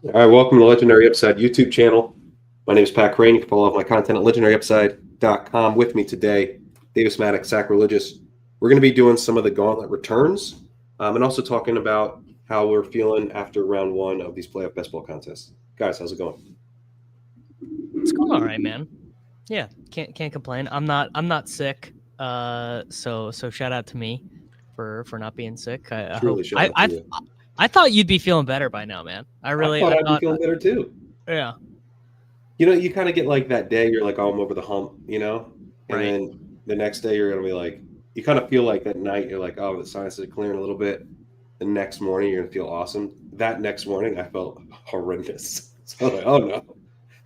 All right, welcome to Legendary Upside YouTube channel. My name is Pat Kerrane. You can follow my content at legendaryupside.com. With me today, Davis Mattek, Sackreligious. We're going to be doing some of the Gauntlet Returns and also talking about how we're feeling after round one of these playoff best ball contests. Guys, how's it going? It's going all right, man. Yeah, can't complain. I'm not sick. So shout out to me for not being sick. I Truly hope shout out to you. I thought you'd be feeling better by now, man. I thought I'd be feeling better too. Yeah. You know, you kind of get like that day, you're like, oh, I'm over the hump, you know? And Right. then the next day, you're going to be like, you kind of feel like that night, you're like, oh, the sinuses are clearing a little bit. The next morning, you're going to feel awesome. That next morning, I felt horrendous. So I was like, oh no,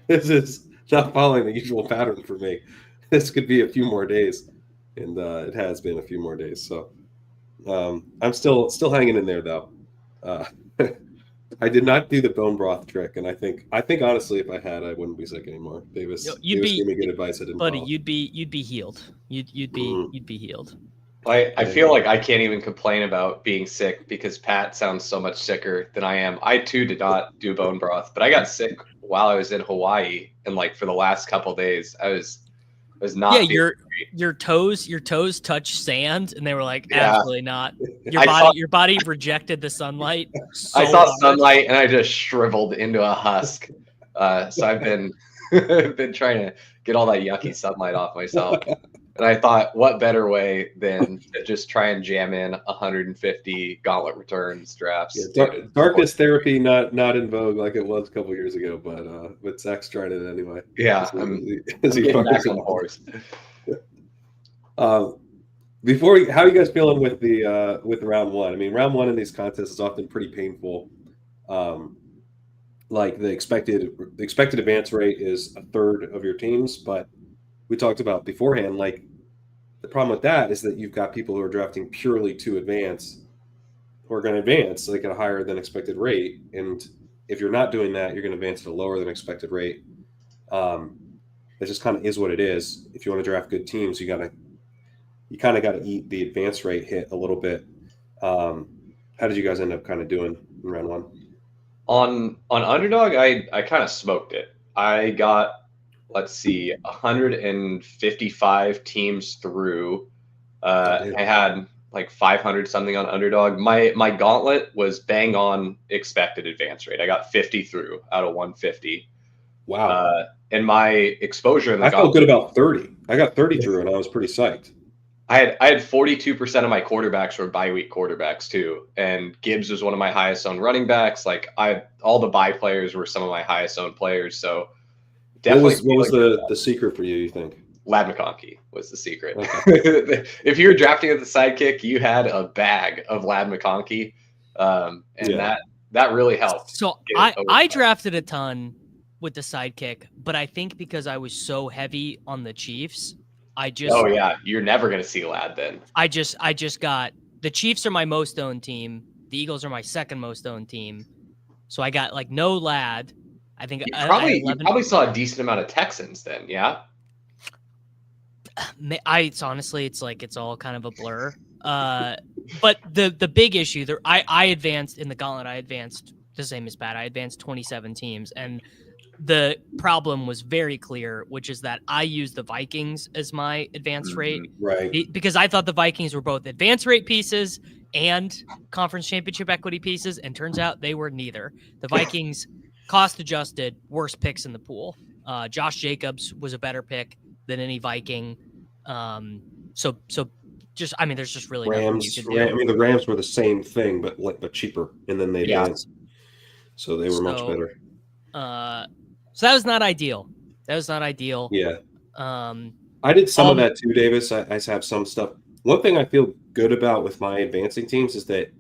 this is not following the usual pattern for me. This could be a few more days. And it has been a few more days. So I'm still hanging in there, though. I did not do the bone broth trick, and I think honestly, if I had, I wouldn't be sick anymore. Davis gave me good advice. I didn't, buddy. follow. You'd be healed. You'd be healed. I feel like I can't even complain about being sick because Pat sounds so much sicker than I am. I too did not do bone broth, but I got sick while I was in Hawaii, and like for the last couple days, I was not. Yeah, your toes touched sand, and they were like, absolutely not. Your body rejected the sunlight. So I saw sunlight, and I just shriveled into a husk. So I've been been trying to get all that yucky sunlight off myself. And I thought, what better way than to just try and jam in 150 Gauntlet Returns drafts? Yeah, darkness therapy not in vogue like it was a couple years ago, but Zach's trying it anyway. Yeah, I'm getting back on the horse. How are you guys feeling with the round one? I mean, round one in these contests is often pretty painful. Like the expected advance rate is a third of your teams, but we talked about beforehand, like the problem with that is that you've got people who are drafting purely to advance, who are going to advance like at a higher than expected rate. And if you're not doing that, you're going to advance at a lower than expected rate. That just kind of is what it is. If you want to draft good teams, you kind of got to eat the advance rate hit a little bit. How did you guys end up kind of doing in round one? On Underdog, I kind of smoked it. I got, let's see, 155 teams through. I had like 500 something on Underdog. My gauntlet was bang on expected advance rate. I got 50 through out of 150. Wow. And my exposure in the I felt good about 30. I got 30 through, and I was pretty psyched. I had 42% of my quarterbacks were bye week quarterbacks too, and Gibbs was one of my highest owned running backs. Like all the bye players were some of my highest owned players. So definitely, what was the secret for you? You think? Ladd McConkey was the secret. Okay. If you were drafting at the sidekick, you had a bag of Ladd McConkey, and that really helped. So I drafted a ton with the sidekick, but I think because I was so heavy on the Chiefs, oh yeah, you're never gonna see Ladd then. I just got the Chiefs are my most owned team. The Eagles are my second most owned team. So I got like no Ladd. I think you probably saw a decent amount of Texans then, yeah. It's honestly, it's all kind of a blur. But the big issue there, I advanced in the gauntlet. I advanced the same as Pat. I advanced 27 teams, and the problem was very clear, which is that I used the Vikings as my advance rate, right? Because I thought the Vikings were both advance rate pieces and conference championship equity pieces, and turns out they were neither. The Vikings, cost adjusted, worst picks in the pool. Josh Jacobs was a better pick than any Viking. So just, I mean, there's just really nothing you can do. I mean, the Rams were the same thing, but cheaper, and then they advanced, so they were much better. So that was not ideal. Yeah. I did some of that too, Davis. I have some stuff. One thing I feel good about with my advancing teams is that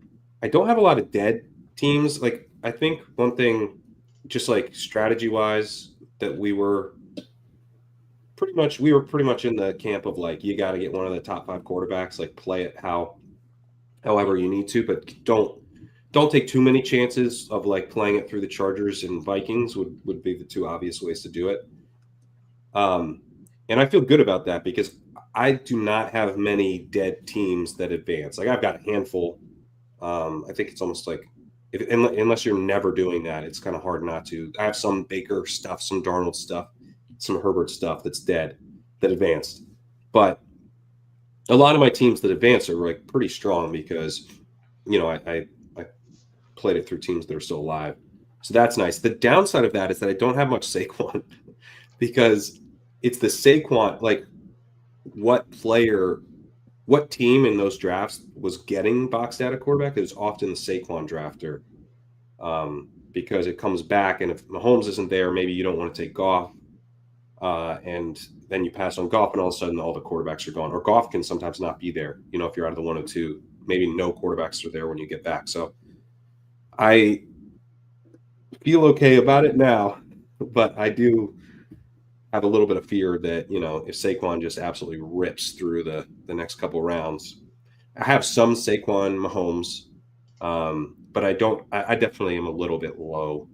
I don't have a lot of dead teams. Like, I think one thing, just like strategy wise, that we were pretty much in the camp of like, you got to get one of the top 5 quarterbacks, like play it however you need to, but don't take too many chances of like playing it through the Chargers and Vikings would be the two obvious ways to do it. And I feel good about that because I do not have many dead teams that advance. Like, I've got a handful. I think it's almost like unless you're never doing that, it's kind of hard not to. I have some Baker stuff, some Darnold stuff, some Herbert stuff that's dead, that advanced. But a lot of my teams that advanced are like pretty strong because, I played it through teams that are still alive. So that's nice. The downside of that is that I don't have much Saquon because it's the Saquon, like what team in those drafts was getting boxed out at quarterback? It was often the Saquon drafter because it comes back, and if Mahomes isn't there, maybe you don't want to take Goff, and then you pass on Goff, and all of a sudden all the quarterbacks are gone. Or Goff can sometimes not be there. If you're out of the 102, maybe no quarterbacks are there when you get back. So I feel okay about it now, but I do have a little bit of fear that, if Saquon just absolutely rips through the next couple rounds. I have some Saquon Mahomes, but I definitely am a little bit low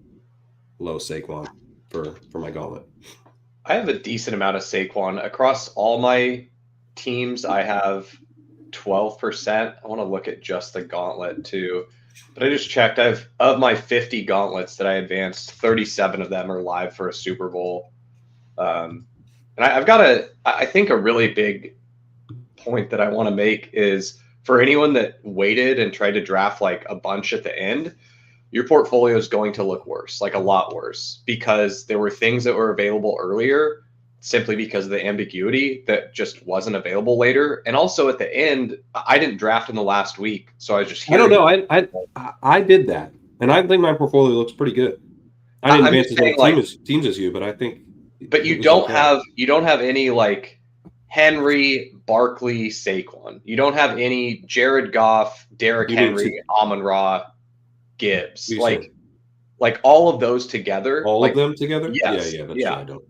Saquon for my gauntlet. I have a decent amount of Saquon. Across all my teams, I have 12%. I want to look at just the gauntlet too. But I just checked. Of my 50 gauntlets that I advanced, 37 of them are live for a Super Bowl. And I've got I think a really big point that I want to make is for anyone that waited and tried to draft like a bunch at the end, your portfolio is going to look worse, like a lot worse, because there were things that were available earlier simply because of the ambiguity that just wasn't available later. And also at the end, I didn't draft in the last week. So I was just hearing. I don't know. I did that. And I think my portfolio looks pretty good. I didn't advance as many teams as you, but I think. But you don't have any like Henry, Barkley, Saquon. You don't have any Jared Goff, Derrick Henry, Amon-Ra, Gibbs. Like all of those together. All of them together? Yes. Yeah. I don't.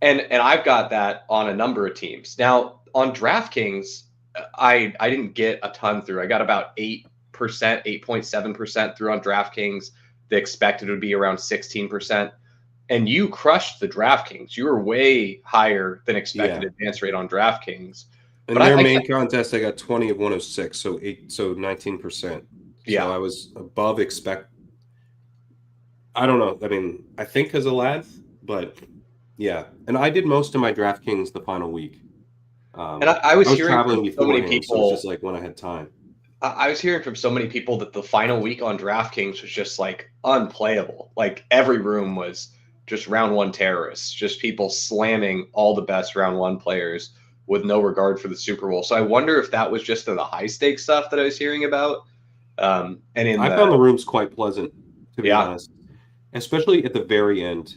And I've got that on a number of teams. Now on DraftKings, I didn't get a ton through. I got about 8%, 8.7% through on DraftKings. The expected would be around 16%. And you crushed the DraftKings. You were way higher than expected advance rate on DraftKings. In their main contest, I got 20 of 106, so 19%. Yeah, so I was above expect. I don't know. I mean, I think because of lads, but yeah. And I did most of my DraftKings the final week. And I was hearing traveling from so many people. So it was just like when I had time. I was hearing from so many people that the final week on DraftKings was just like unplayable. Like every room was just round one terrorists, just people slamming all the best round one players with no regard for the Super Bowl. So I wonder if that was just the high stakes stuff that I was hearing about. I found the rooms quite pleasant, to be honest, especially at the very end,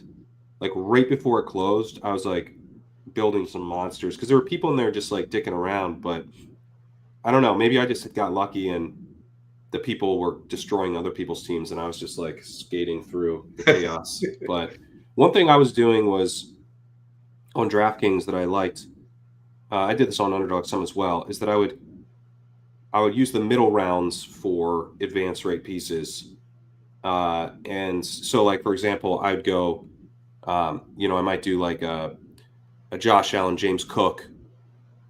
like right before it closed. I was like building some monsters because there were people in there just like dicking around, but I don't know. Maybe I just got lucky and the people were destroying other people's teams, and I was just like skating through the chaos. But one thing I was doing was on DraftKings that I liked. I did this on Underdog some as well. Is that I would use the middle rounds for advance rate pieces, and so like for example, I'd go, I might do like a Josh Allen, James Cook,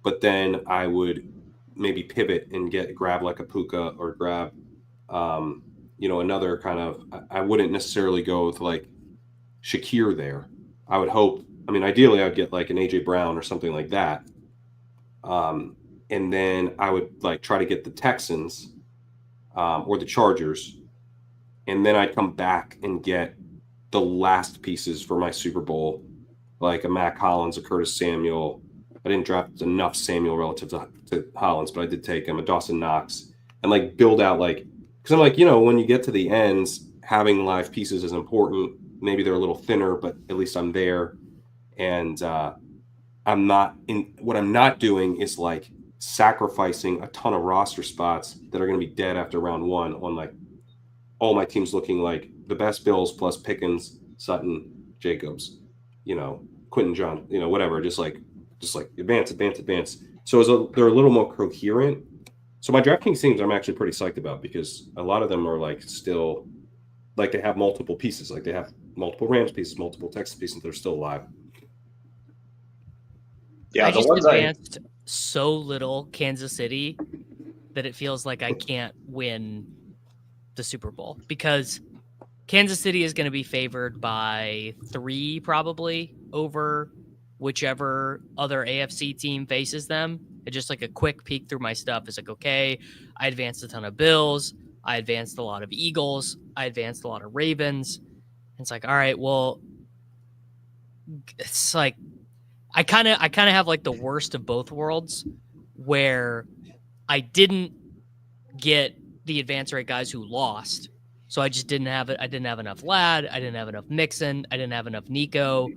but then I would maybe pivot and grab like a Puka or grab, another kind of. I wouldn't necessarily go with like Shakir there. I would hope. I mean, ideally, I'd get like an AJ Brown or something like that. And then I would like try to get the Texans or the Chargers, and then I'd come back and get the last pieces for my Super Bowl, like a Mac Hollins, a Curtis Samuel. I didn't draft enough Samuel relative to Hollins, but I did take him, a Dawson Knox, and like build out like, because I'm like, when you get to the ends, having live pieces is important. Maybe they're a little thinner, but at least I'm there. And what I'm not doing is like sacrificing a ton of roster spots that are going to be dead after round one on like all my teams looking like the best Bills plus Pickens, Sutton, Jacobs, Quentin John, whatever, just like advance. So they're a little more coherent. So my DraftKings teams I'm actually pretty psyched about because a lot of them are like still like they have multiple pieces, like they have multiple Rams pieces, multiple Texas pieces that are still alive. Yeah, I just advanced so little Kansas City that it feels like I can't win the Super Bowl because Kansas City is going to be favored by 3 probably over whichever other AFC team faces them. It's just like a quick peek through my stuff. It's like, okay, I advanced a ton of Bills. I advanced a lot of Eagles. I advanced a lot of Ravens. And it's like, all right, well, it's like I kind of have like the worst of both worlds where I didn't get the advance rate guys who lost. So I just didn't have it. I didn't have enough Lad. I didn't have enough Mixon. I didn't have enough Nico.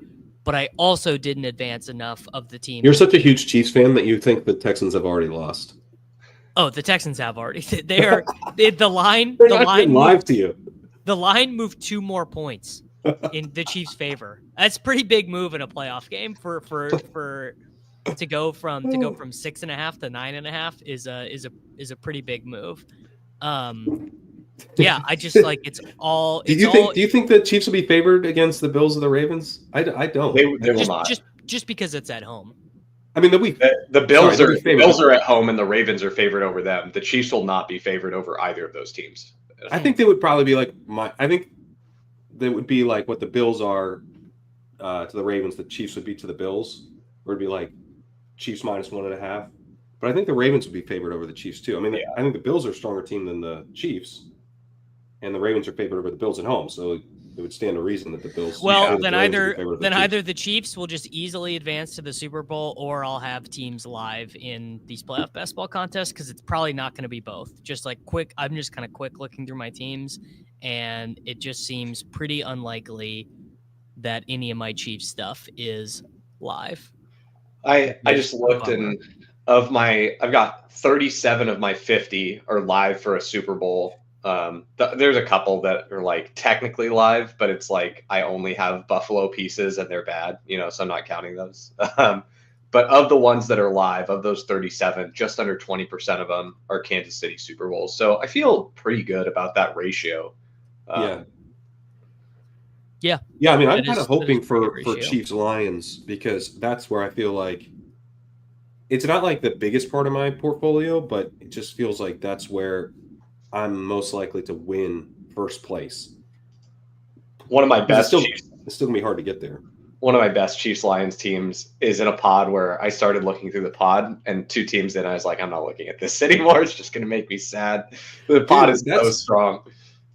But I also didn't advance enough of the team. You're such a huge Chiefs fan that you think the Texans have already lost. Oh, the Texans have already. They are the line. They're the not line live moved, to you. The line moved 2 more points in the Chiefs' favor. That's a pretty big move in a playoff game for to go from 6.5 to 9.5 is a pretty big move. Yeah, I just like it's all. Do you think the Chiefs will be favored against the Bills or the Ravens? I don't. They will not. Just because it's at home. I mean, the Bills are at home and the Ravens are favored over them. The Chiefs will not be favored over either of those teams. I think they would probably be like I think they would be like what the Bills are to the Ravens. The Chiefs would be to the Bills, or it'd be like Chiefs -1.5. But I think the Ravens would be favored over the Chiefs too. I mean, I think the Bills are a stronger team than the Chiefs, and the Ravens are favored over the Bills at home. So it would stand to reason that the Bills. Well, then either the Chiefs will just easily advance to the Super Bowl, or I'll have teams live in these playoff basketball contests because it's probably not going to be both. Just like quick, I'm just kind of quick looking through my teams, and it just seems pretty unlikely that any of my Chiefs stuff is live. I just looked and I've got 37 of my 50 are live for a Super Bowl. There's a couple that are like technically live, but it's like I only have Buffalo pieces and they're bad, so I'm not counting those. But of the ones that are live, of those 37, just under 20% of them are Kansas City Super Bowls. So I feel pretty good about that ratio. Yeah. I mean, I'm kind of hoping for Chiefs Lions because that's where I feel like it's not like the biggest part of my portfolio, but it just feels like that's where I'm most likely to win first place. One of my best it's still gonna be hard to get there. One of my best Chiefs Lions teams is in a pod where I started looking through the pod, and 2 teams in, I was like, I'm not looking at this anymore. It's just gonna make me sad. The pod is so strong.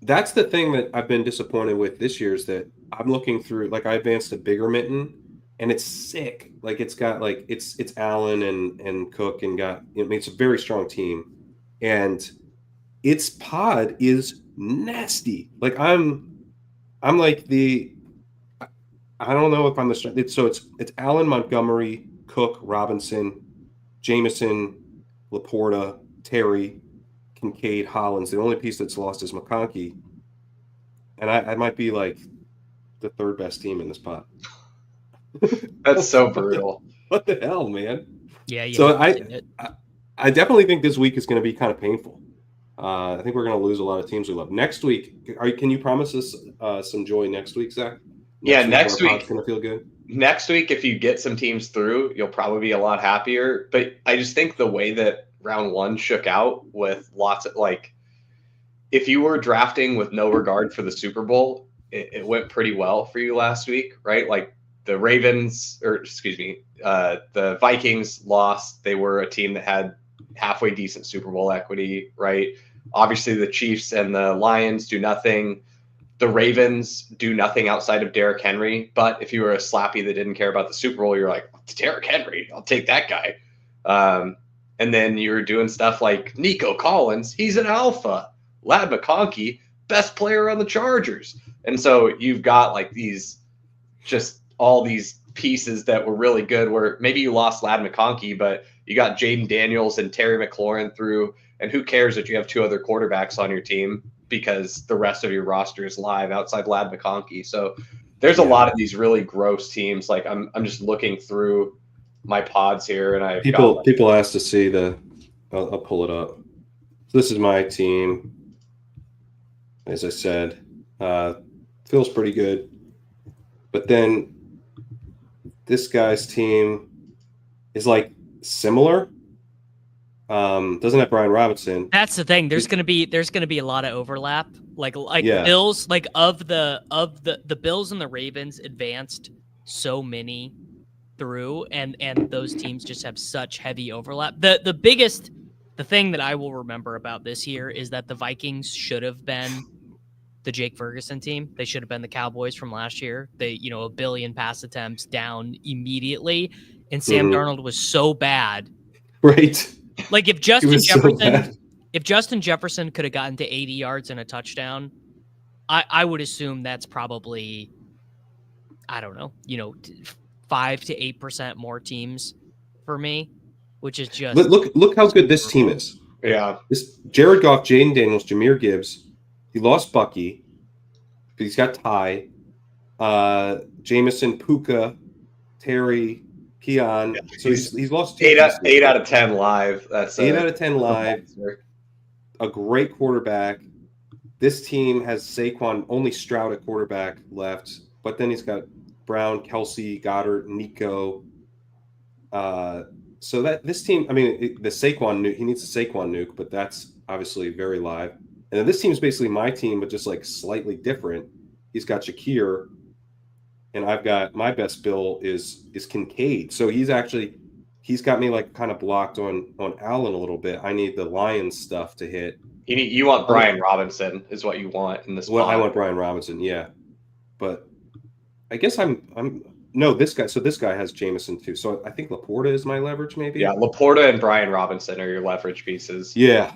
That's the thing that I've been disappointed with this year is that I'm looking through, like I advanced a bigger mitten and it's sick. Like it's got like it's Allen and Cook and it's a very strong team. And its pod is nasty. Like I'm like I don't know if I'm the it's Allen, Montgomery, Cook, Robinson, Jameson, Laporta, Terry, Kincaid, Hollins. The only piece that's lost is McConkey, and I might be like the 3rd best team in this pot. That's so brutal. What the hell, man? Yeah. So I definitely think this week is going to be kind of painful. I think we're going to lose a lot of teams we love. Next week, can you promise us some joy next week, Zach? Next week it's going to feel good. Next week, if you get some teams through, you'll probably be a lot happier. But I just think the way that round 1 shook out with lots of if you were drafting with no regard for the Super Bowl, it went pretty well for you last week, right? Like the the Vikings lost. They were a team that had halfway decent Super Bowl equity, right? Obviously the Chiefs and the Lions do nothing. The Ravens do nothing outside of Derrick Henry. But if you were a slappy that didn't care about the Super Bowl, you're like, it's Derrick Henry. I'll take that guy. And then you're doing stuff like Nico Collins. He's an alpha. Lad McConkey, best player on the Chargers. And so you've got like all these pieces that were really good where maybe you lost Lad McConkey, but you got Jaden Daniels and Terry McLaurin through. And who cares if you have 2 other quarterbacks on your team because the rest of your roster is live outside Lad McConkey. So there's a lot of these really gross teams. Like I'm just looking through my pods here, and people asked to see I'll pull it up. So this is my team. As I said, feels pretty good. But then this guy's team is like similar. Doesn't have Brian Robinson. That's the thing. There's gonna be a lot of overlap. Like Yeah. Bills, like of the Bills and the Ravens advanced so many through, and those teams just have such heavy overlap. The thing that I will remember about this year is that the Vikings should have been the Jake Ferguson team. They should have been the Cowboys from last year. They, a billion pass attempts down immediately, and Sam Darnold was so bad. Right. Like if Justin Jefferson could have gotten to 80 yards and a touchdown, I would assume that's probably, I don't know, 5 to 8% more teams for me, which is just look how good this team is. Yeah. This Jared Goff, Jaden Daniels, Jahmyr Gibbs. He lost Bucky, but he's got Ty, Jameson, Puka, Terry, Keon. Yeah, so he's lost 8 out of 10 live. That's 8 out of 10 live. A great quarterback. This team has Saquon, only Stroud at quarterback left, but then he's got Brown, Kelsey, Goddard, Nico. So that this team, I mean, the Saquon nuke, he needs a Saquon nuke, but that's obviously very live. And then this team is basically my team, but just like slightly different. He's got Shakir, and I've got my best bill is Kincaid. So he's got me like kind of blocked on Allen a little bit. I need the Lions stuff to hit. You want Brian Robinson is what you want in this. Well, I want Brian Robinson, yeah. But I guess this guy. So this guy has Jameson too. So I think Laporta is my leverage, maybe. Yeah, Laporta and Brian Robinson are your leverage pieces. Yeah.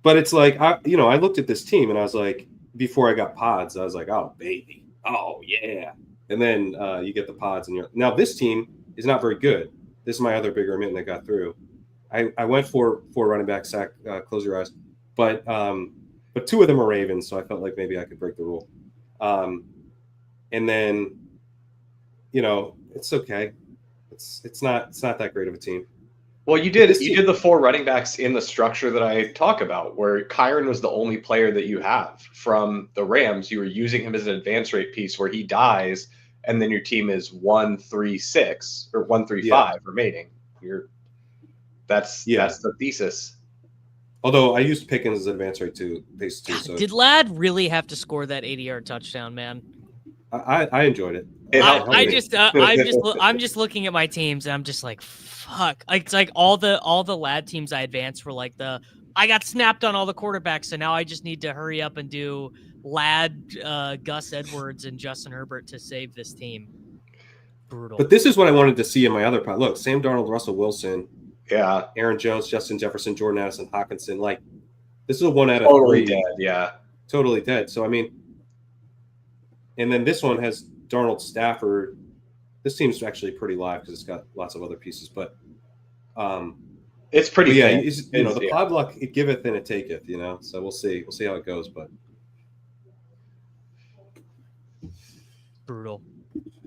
But it's like, I looked at this team and I was like, before I got pods, I was like, oh, baby. Oh, yeah. And then you get the pods and now this team is not very good. This is my other bigger mint that got through. I went for running back sack, close your eyes. But 2 of them are Ravens, so I felt like maybe I could break the rule. And then, it's okay. It's not that great of a team. Well, you did the 4 running backs in the structure that I talk about, where Kerrane was the only player that you have from the Rams. You were using him as an advance rate piece where he dies, and then your team is 1-3-6 or 1-3-5 remaining. That's the thesis. Although I used Pickens as an advance rate base too. So did Ladd really have to score that 80-yard touchdown, man? I enjoyed it. I'm just looking at my teams and I'm just like, fuck. It's like all the Ladd teams I advanced were like I got snapped on all the quarterbacks, so now I just need to hurry up and do Ladd, Gus Edwards, and Justin Herbert to save this team. Brutal. But this is what I wanted to see in my other pot. Look, Sam Darnold, Russell Wilson, Aaron Jones, Justin Jefferson, Jordan Addison, Hawkinson. Like, this is a 1 out of 3. Totally dead, yeah. Totally dead. So I mean, and then this one has Darnold, Stafford. This team's actually pretty live because it's got lots of other pieces, but it's pretty. Yeah, the pod luck, it giveth and it taketh. So we'll see how it goes, but brutal.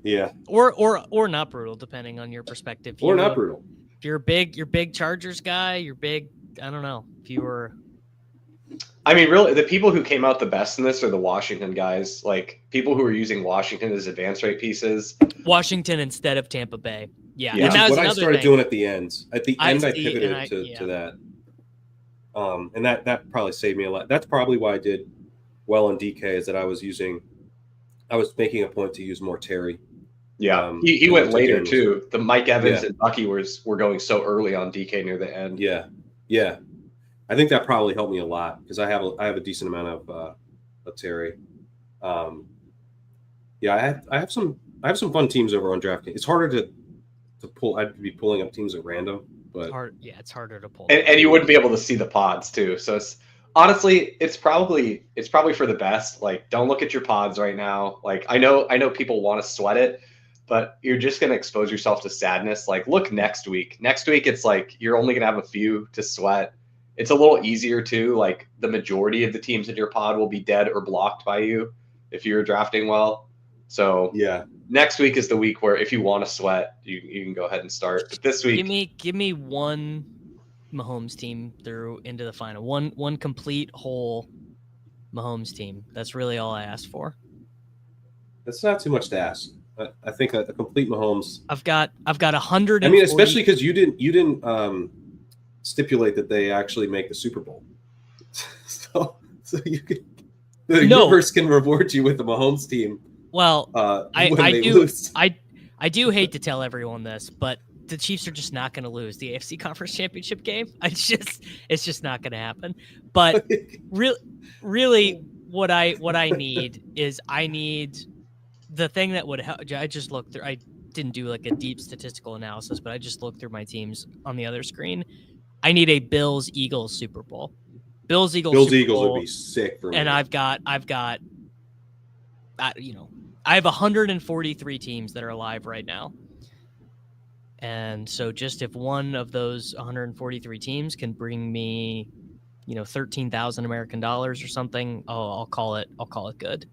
Yeah, or not brutal, depending on your perspective. Or not brutal. If you're big Chargers guy, you're big. I don't know if you were. I mean, really, the people who came out the best in this are the Washington guys. Like, people who are using Washington as advance rate pieces. Washington instead of Tampa Bay. Yeah. And that was what I started doing at the end. At the end, I pivoted to that. And that probably saved me a lot. That's probably why I did well in DK, is that I was making a point to use more Terry. Yeah, he went later too. The Mike Evans and Bucky were going so early on DK near the end. Yeah. I think that probably helped me a lot because I have a decent amount of Terry. I have some fun teams over on DraftKings. It's harder to pull. I'd be pulling up teams at random, but it's harder to pull. And you wouldn't be able to see the pods too. So it's probably for the best. Like, don't look at your pods right now. Like, I know people want to sweat it, but you're just going to expose yourself to sadness. Like, look next week. Next week, it's like you're only going to have a few to sweat. It's a little easier too. Like, the majority of the teams in your pod will be dead or blocked by you if you're drafting well. So next week is the week where if you want to sweat, you can go ahead and start. But this week, give me one Mahomes team through into the final. One complete whole Mahomes team. That's really all I asked for. That's not too much to ask. I think a complete Mahomes. I've got 100. I mean, especially because you didn't stipulate that they actually make the Super Bowl. so you can, the No. universe can reward you with the Mahomes team. Well, when I they do lose. I do hate to tell everyone this, but the Chiefs are just not going to lose the AFC Conference Championship game. It's just not going to happen. But really, what I need is the thing that would help. I just looked through. I didn't do like a deep statistical analysis, but I just looked through my teams on the other screen. I need a Bills-Eagles Super Bowl. Bills-Eagles would be sick for me. And I've got I have 143 teams that are alive right now. And so just if one of those 143 teams can bring me, 13,000 American dollars or something, I'll call it good.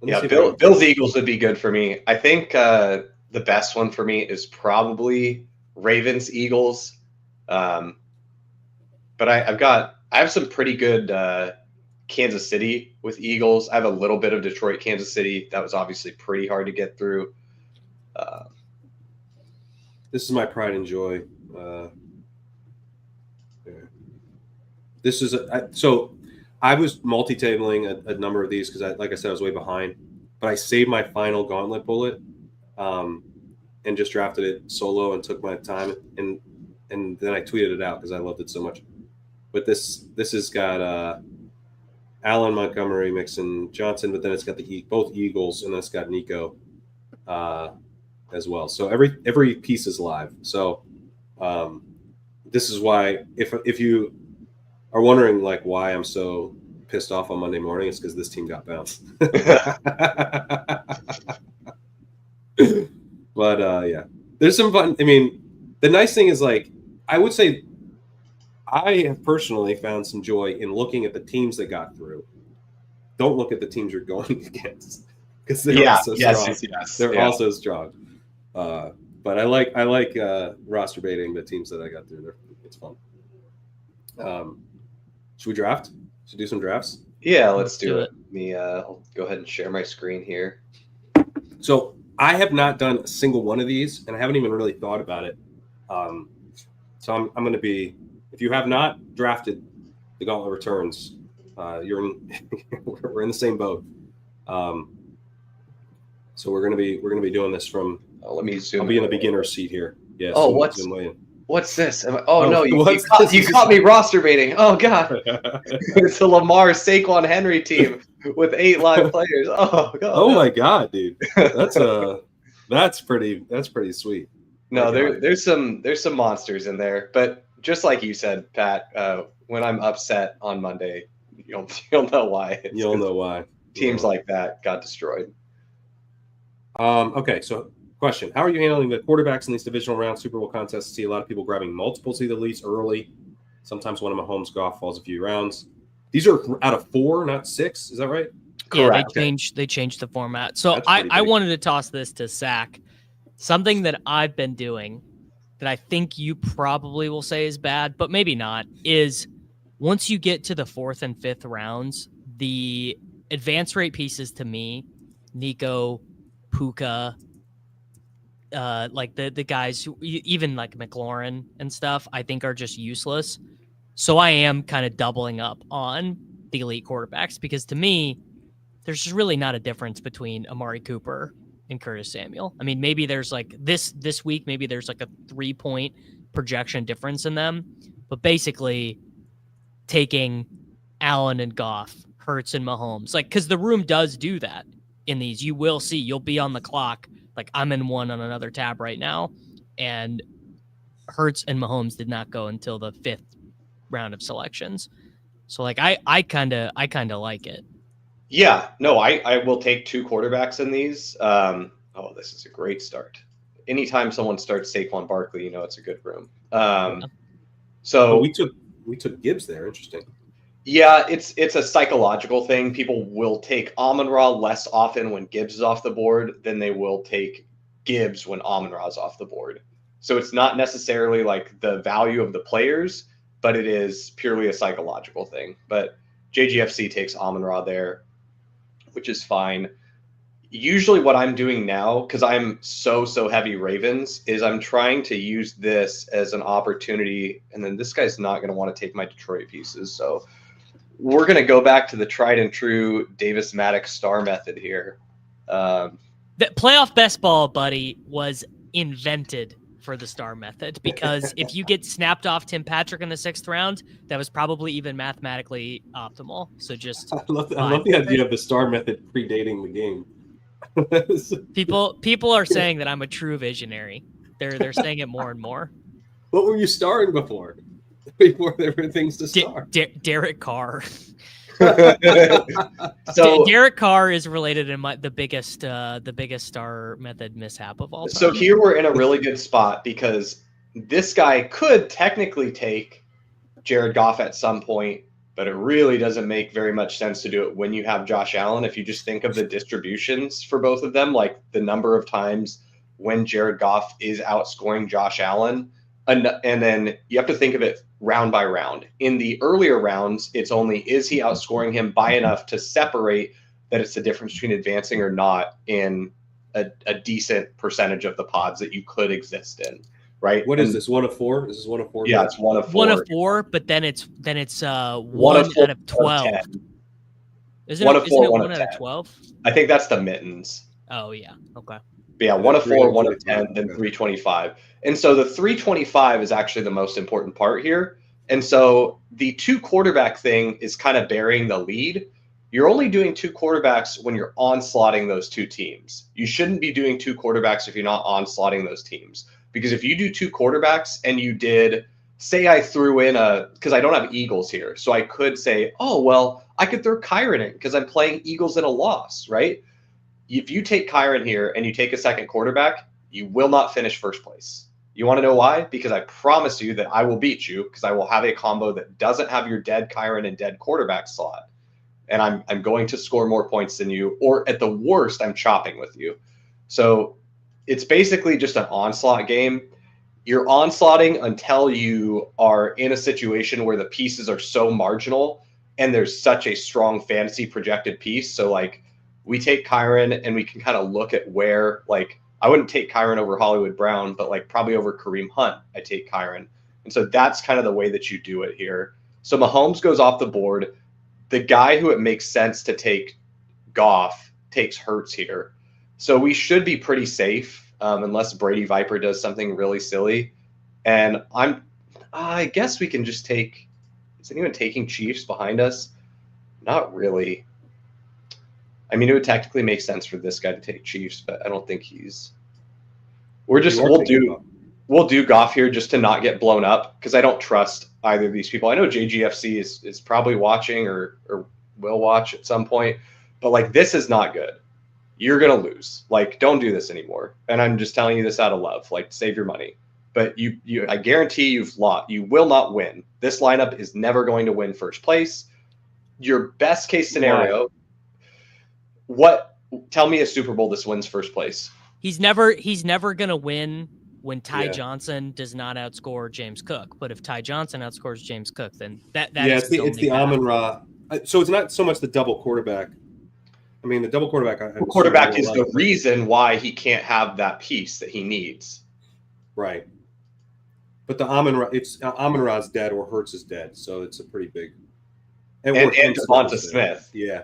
Yeah, Bills Eagles would be good for me. I think the best one for me is probably Ravens Eagles. But I have some pretty good Kansas City with Eagles. I have a little bit of Detroit, Kansas City. That was obviously pretty hard to get through. This is my pride and joy. This is so I was multi-tabling a number of these because, like I said, I was way behind. But I saved my final Gauntlet bullet and just drafted it solo and took my time. And then I tweeted it out because I loved it so much. But this has got Allen, Montgomery, Mixon, Johnson, but then it's got both Eagles, and then it's got Nico as well. So every piece is live. So this is why if you are wondering like why I'm so pissed off on Monday morning, it's because this team got bounced. But yeah, there's some fun. I mean, the nice thing is like I would say I have personally found some joy in looking at the teams that got through. Don't look at the teams you're going against because they're also strong. They're also strong. But I like roster baiting the teams that I got through. It's fun. Should we draft? Should we do some drafts? Yeah, let's do it. I'll go ahead and share my screen here. So I have not done a single one of these, and I haven't even really thought about it. So I'm going to be. If you have not drafted the Gauntlet Returns, we're in the same boat. So we're gonna be doing this from. Let me zoom. I'll be in the beginner seat here. Yeah. Oh, what's this? No, you caught me roster baiting. Oh God, it's a Lamar Saquon Henry team with 8 live players. Oh God. Oh my God, dude, that's pretty sweet. No, there's some monsters in there, but. Just like you said, Pat, when I'm upset on Monday, you'll know why. You'll know why. Teams like that got destroyed. Okay, so question. How are you handling the quarterbacks in these divisional round Super Bowl contests? I see a lot of people grabbing multiples of the leads early. Sometimes one of Mahomes' golf falls a few rounds. These are out of 4, not 6. Is that right? Yeah, correct. They changed the format. So I wanted to toss this to Sack. Something that I've been doing that I think you probably will say is bad, but maybe not, is once you get to the 4th and 5th rounds, the advance rate pieces to me, Nico, Puka, like the guys who even like McLaurin and stuff, I think are just useless. So I am kind of doubling up on the elite quarterbacks because to me, there's just really not a difference between Amari Cooper and Curtis Samuel. I mean, maybe there's like this week, maybe there's like a 3-point projection difference in them, but basically taking Allen and Goff, Hurts and Mahomes, like, cause the room does do that in these. You will see, you'll be on the clock. Like I'm in one on another tab right now, and Hurts and Mahomes did not go until the 5th round of selections. So like, I kind of like it. Yeah, no, I will take 2 quarterbacks in these. This is a great start. Anytime someone starts Saquon Barkley, it's a good room. So we took Gibbs there. Interesting. Yeah, it's a psychological thing. People will take Amon-Ra less often when Gibbs is off the board than they will take Gibbs when Amon-Ra is off the board. So it's not necessarily like the value of the players, but it is purely a psychological thing. But JGFC takes Amon-Ra there, which is fine. usually what I'm doing now, because I'm so heavy Ravens, is I'm trying to use this as an opportunity. And then this guy's not going to want to take my Detroit pieces. So we're going to go back to the tried and true Davis Mattek star method here. The playoff best ball, buddy, was invented for the star method, because if you get snapped off Tim Patrick in the 6th round, that was probably even mathematically optimal. So just I love the idea of the star method predating the game. people are saying that I'm a true visionary. They're saying it more and more. What were you starring before? Before there were things to star. Derek Carr. So Derek Carr is related in the biggest star method mishap of all time. So here we're in a really good spot, because this guy could technically take Jared Goff at some point, but it really doesn't make very much sense to do it when you have Josh Allen. If you just think of the distributions for both of them, like the number of times when Jared Goff is outscoring Josh Allen, and then you have to think of it round by round. In the earlier rounds, it's only, is he outscoring him by enough to separate that it's the difference between advancing or not in a decent percentage of the pods that you could exist in, right? What is this, 1 of 4? Is this 1 of 4? Yeah, it's 1 of 4. 1 of 4, but then it's 1 out of 12. Isn't it 1 out of 12? I think that's the mittens. Oh yeah, okay. But yeah, 1 of 4, 1 of 10, then 325. And so the 325 is actually the most important part here. And so the 2 quarterback thing is kind of burying the lead. You're only doing 2 quarterbacks when you're onslaughting those 2 teams. You shouldn't be doing 2 quarterbacks if you're not onslaughting those teams. Because if you do 2 quarterbacks and you did, say I threw in because I don't have Eagles here. So I could say, oh, well, I could throw Kerrane in because I'm playing Eagles in a loss, right? If you take Kerrane here and you take a second quarterback, you will not finish first place. You want to know why? Because I promise you that I will beat you, because I will have a combo that doesn't have your dead Kerrane and dead quarterback slot. And I'm going to score more points than you, or at the worst, I'm chopping with you. So it's basically just an onslaught game. You're onslaughting until you are in a situation where the pieces are so marginal and there's such a strong fantasy projected piece. So like we take Kerrane and we can kind of look at where, like, I wouldn't take Kerrane over Hollywood Brown, but like probably over Kareem Hunt, I take Kerrane. And so that's kind of the way that you do it here. So Mahomes goes off the board. The guy who it makes sense to take Goff takes Hurts here. So we should be pretty safe unless Brady Viper does something really silly. And I guess we can just take, is anyone taking Chiefs behind us? Not really. I mean, it would technically make sense for this guy to take Chiefs, but I don't think we'll do Goff here just to not get blown up, because I don't trust either of these people. I know JGFC is probably watching or will watch at some point, but like, this is not good. You're going to lose. Like, don't do this anymore. And I'm just telling you this out of love, like, save your money. But I guarantee you've lost. You will not win. This lineup is never going to win first place. Your best case scenario, tell me a Super Bowl this wins first place. He's never going to win when Ty Johnson does not outscore James Cook. But if Ty Johnson outscores James Cook, then that is it's the Amon-Ra. So it's not so much the double quarterback. I mean, the double quarterback. The quarterback is the reason why he can't have that piece that he needs. Right. But the Amon-Ra's dead or Hurts is dead, so it's a pretty big. And Devonta Smith. Yeah.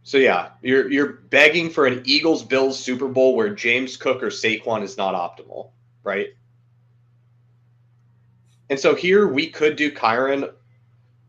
So yeah, you're begging for an Eagles-Bills Super Bowl where James Cook or Saquon is not optimal, right? And so here we could do Kerrane,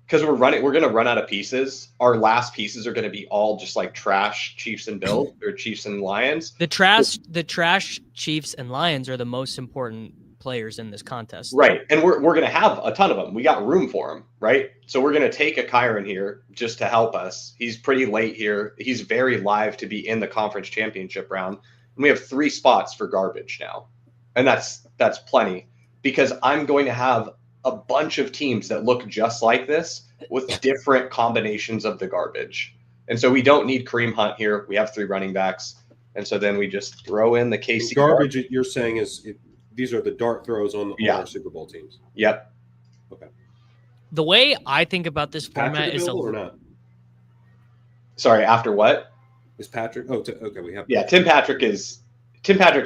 because we're going to run out of pieces. Our last pieces are going to be all just like trash Chiefs and Bills or Chiefs and Lions. The trash Chiefs and Lions are the most important players in this contest. Right. And we're going to have a ton of them. We got room for them, right? So we're going to take a Kerrane here just to help us. He's pretty late here. He's very live to be in the conference championship round. And we have 3 spots for garbage now. And that's plenty, because I'm going to have a bunch of teams that look just like this with different combinations of the garbage. And so we don't need Kareem Hunt here. We have 3 running backs. And so then we just throw in the KC. Garbage you're saying is these are the dart throws on our Super Bowl teams. Yep. Okay. The way I think about this format is or not. Sorry, after what? Is Patrick? Oh, okay. We have. Yeah, Tim Patrick's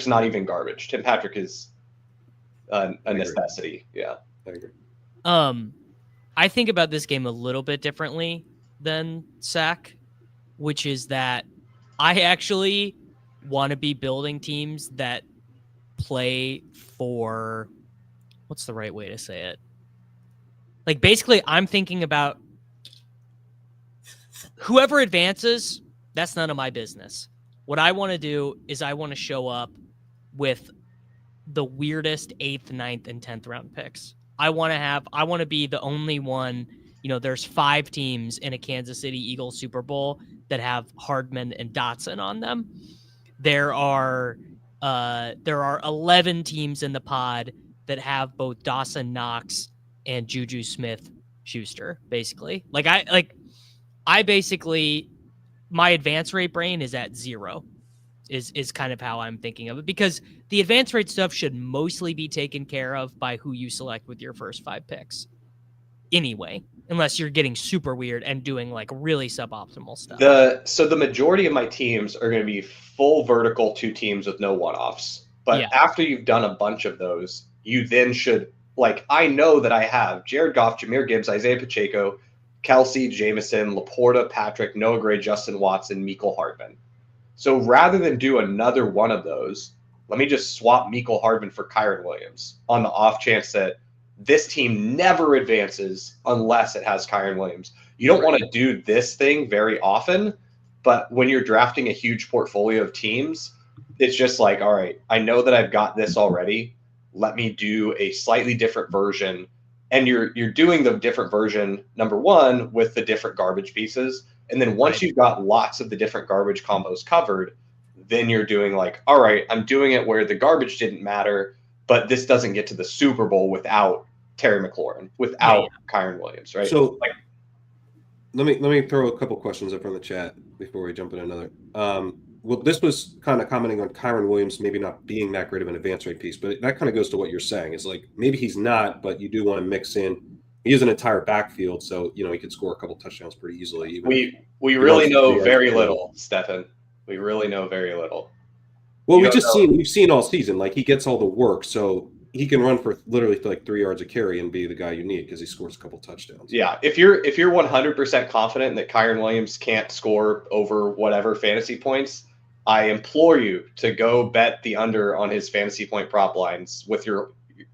not even garbage. Tim Patrick is a necessity. Yeah, I agree. I think about this game a little bit differently than Sack, which is that I actually want to be building teams that play for, what's the right way to say it? Like, basically, I'm thinking about whoever advances, that's none of my business. What I want to do is I want to show up with the weirdest 8th, 9th, and 10th round picks. I want to be the only one. There's 5 teams in a Kansas City Eagles Super Bowl that have Hardman and Dotson on them. There are 11 teams in the pod that have both Dawson Knox and Juju Smith-Schuster, basically. I basically, my advance rate brain is at 0. Is kind of how I'm thinking of it, because the advance rate stuff should mostly be taken care of by who you select with your first 5 picks anyway, unless you're getting super weird and doing like really suboptimal stuff. So the majority of my teams are going to be full vertical 2 teams with no one-offs. But after you've done a bunch of those, you then should, like, I know that I have Jared Goff, Jahmyr Gibbs, Isaiah Pacheco, Kelsey, Jameson, Laporta, Patrick, Noah Gray, Justin Watson, Mecole Hardman. So rather than do another one of those, let me just swap Mecole Hardman for Kyren Williams on the off chance that this team never advances unless it has Kyren Williams. You don't want to do this thing very often, but when you're drafting a huge portfolio of teams, it's just like, all right, I know that I've got this already. Let me do a slightly different version. And you're doing the different version, number one, with the different garbage pieces. And then once you've got lots of the different garbage combos covered, then you're doing like, all right, I'm doing it where the garbage didn't matter, but this doesn't get to the Super Bowl without Terry McLaurin, without Kyren Williams, right? So let me throw a couple questions up from the chat before we jump in another. Well, this was kind of commenting on Kyren Williams maybe not being that great of an advance rate piece, but that kind of goes to what you're saying. Is like maybe he's not, but you do want to mix in. He has an entire backfield, so he could score a couple touchdowns pretty easily. We really know very little, Stefan. We really know very little. Well, we've seen all season. Like, he gets all the work, so he can run for literally like 3 yards a carry and be the guy you need because he scores a couple touchdowns. Yeah, if you're 100% confident that Kyren Williams can't score over whatever fantasy points, I implore you to go bet the under on his fantasy point prop lines with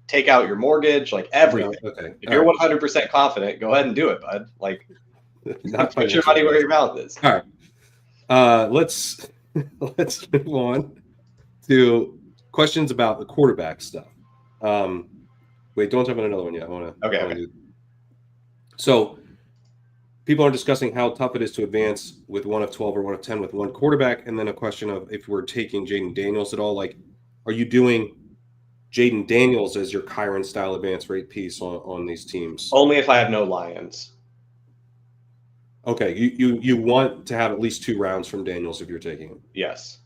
take out your mortgage, like everything. Yeah, okay. If you're 100% confident, go ahead and do it, bud. Like, not put your money where your mouth is. All right. Let's move on to questions about the quarterback stuff. Wait, don't jump in another one yet. I want to. Okay. So people are discussing how tough it is to advance with 1 of 12 or 1 of 10 with one quarterback, and then a question of if we're taking Jaden Daniels at all. Like, are you doing Jaden Daniels as your Kyren style advance rate piece on these teams? Only if I have no Lions. Okay, you want to have at least 2 rounds from Daniels if you're taking him. Yes.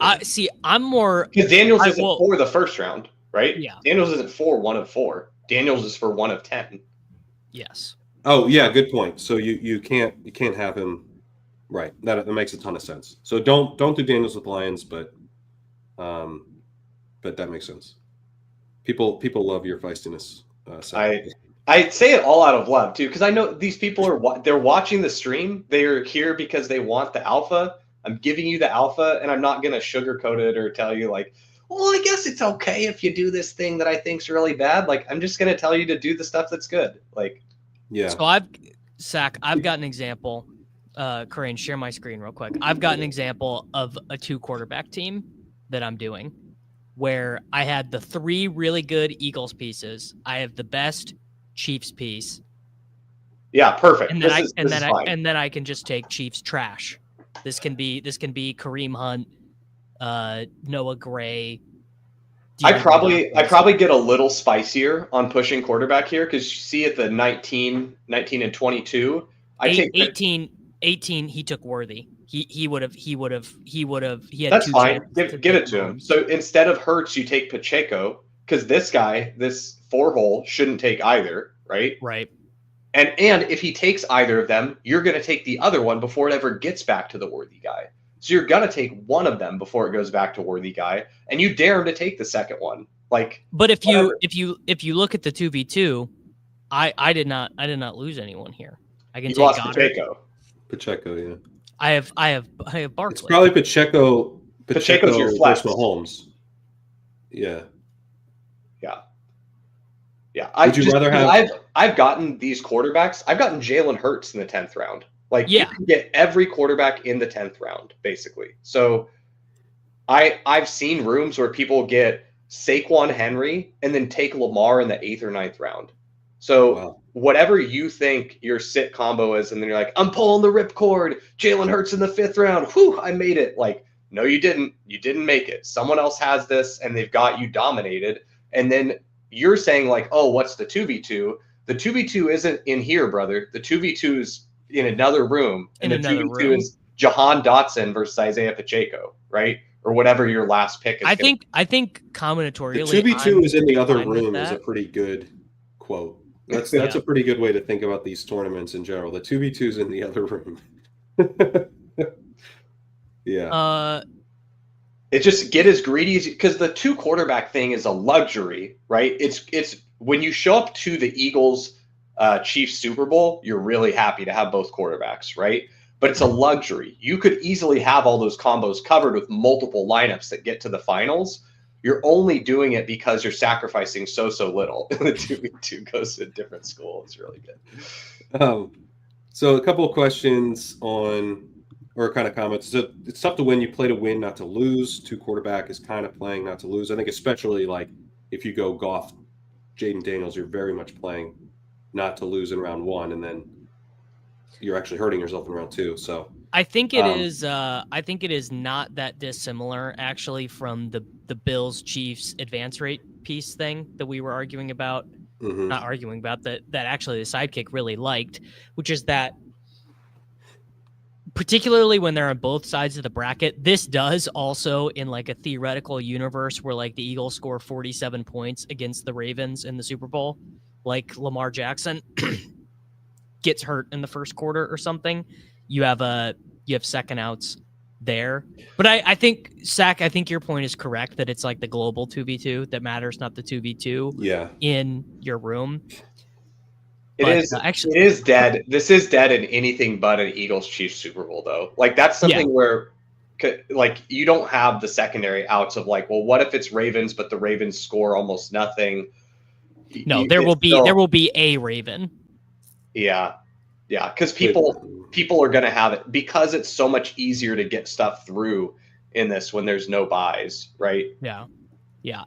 I'm more because Daniels isn't for the first round, right? Yeah. Daniels isn't for 1 of 4. Daniels is for 1 of 10. Yes. Oh yeah, good point. So you can't have him, right? That makes a ton of sense. So don't do Daniels with Lions, but that makes sense. People love your feistiness. I say it all out of love too, because I know these people they're watching the stream. They're here because they want the alpha. I'm giving you the alpha, and I'm not going to sugarcoat it or tell you like, well, I guess it's okay if you do this thing that I think's really bad. Like, I'm just going to tell you to do the stuff that's good. Like, yeah. So I've got an example. Kerrane, share my screen real quick. I've got an example of a 2 quarterback team that I'm doing where I had the 3 really good Eagles pieces. I have the best Chiefs piece. Yeah, perfect. And then I can just take Chiefs trash. This can be Kareem Hunt, Noah Gray. I probably get a little spicier on pushing quarterback here because you see at the 19 and 22. I take 18. He took Worthy. He would have. He had. That's 2 fine. chances Give it to him. So instead of Hurts, you take Pacheco because this 4-hole shouldn't take either, right? Right. And if he takes either of them, you're going to take the other one before it ever gets back to the Worthy guy. So you're going to take one of them before it goes back to worthy guy, and you dare him to take the second one. Like, but if whatever. you look at the 2v2, I did not lose anyone here. I can You take lost Goddard. Pacheco, yeah. I have Barkley. It's probably Pacheco's your flex. versus Mahomes. Yeah. Yeah. Would you rather have? I've gotten these quarterbacks. I've gotten Jalen Hurts in the 10th round. Like, Yeah. you can get every quarterback in the 10th round, basically. So I've seen rooms where people get Saquon Henry and then take Lamar in the 8th or 9th round. So whatever you think your sit combo is, and then you're like, I'm pulling the ripcord, Jalen Hurts in the 5th round. Whew, I made it. Like, no, you didn't. You didn't make it. Someone else has this, and they've got you dominated. And then you're saying, like, oh, what's the 2v2? The 2v2 isn't in here, brother. The 2v2 is in another room. And the 2v2 is Jahan Dotson versus Isaiah Pacheco, right? Or whatever your last pick is. I think combinatorially, The 2v2 is in the other room is a pretty good quote. That's a pretty good way to think about these tournaments in general. The 2v2 is in the other room. Yeah. It's just get as greedy as, because the 2 quarterback thing is a luxury, right? It's when you show up to the Eagles Chiefs Super Bowl, you're really happy to have both quarterbacks, right? But it's a luxury. You could easily have all those combos covered with multiple lineups that get to the finals. You're only doing it because you're sacrificing so little. The 2v2 goes to a different school. It's really good. So a couple of questions or kind of comments. So it's tough to win. You play to win, not to lose. 2 quarterback is kind of playing not to lose. I think especially like if you go Goff, Jaden Daniels, you're very much playing not to lose in round 1, and then you're actually hurting yourself in round 2. So I think it is. I think it is not that dissimilar actually from the Bills Chiefs advance rate piece thing that we were arguing about. Mm-hmm. Not arguing about that actually the sidekick really liked, which is that particularly when they're on both sides of the bracket, this does also in like a theoretical universe where like the Eagles score 47 points against the Ravens in the Super Bowl, like Lamar Jackson gets hurt in the first quarter or something. You have second outs there. But I think, Sack, I think your point is correct that it's like the global 2v2 that matters, not the 2v2 in your room. It is dead. This is dead in anything but an Eagles Chiefs Super Bowl, though. Like, that's something where, like, you don't have the secondary outs of like, well, what if it's Ravens, but the Ravens score almost nothing? No, there will be a Raven. Yeah, because people are going to have it because it's so much easier to get stuff through in this when there's no buys, right? Yeah.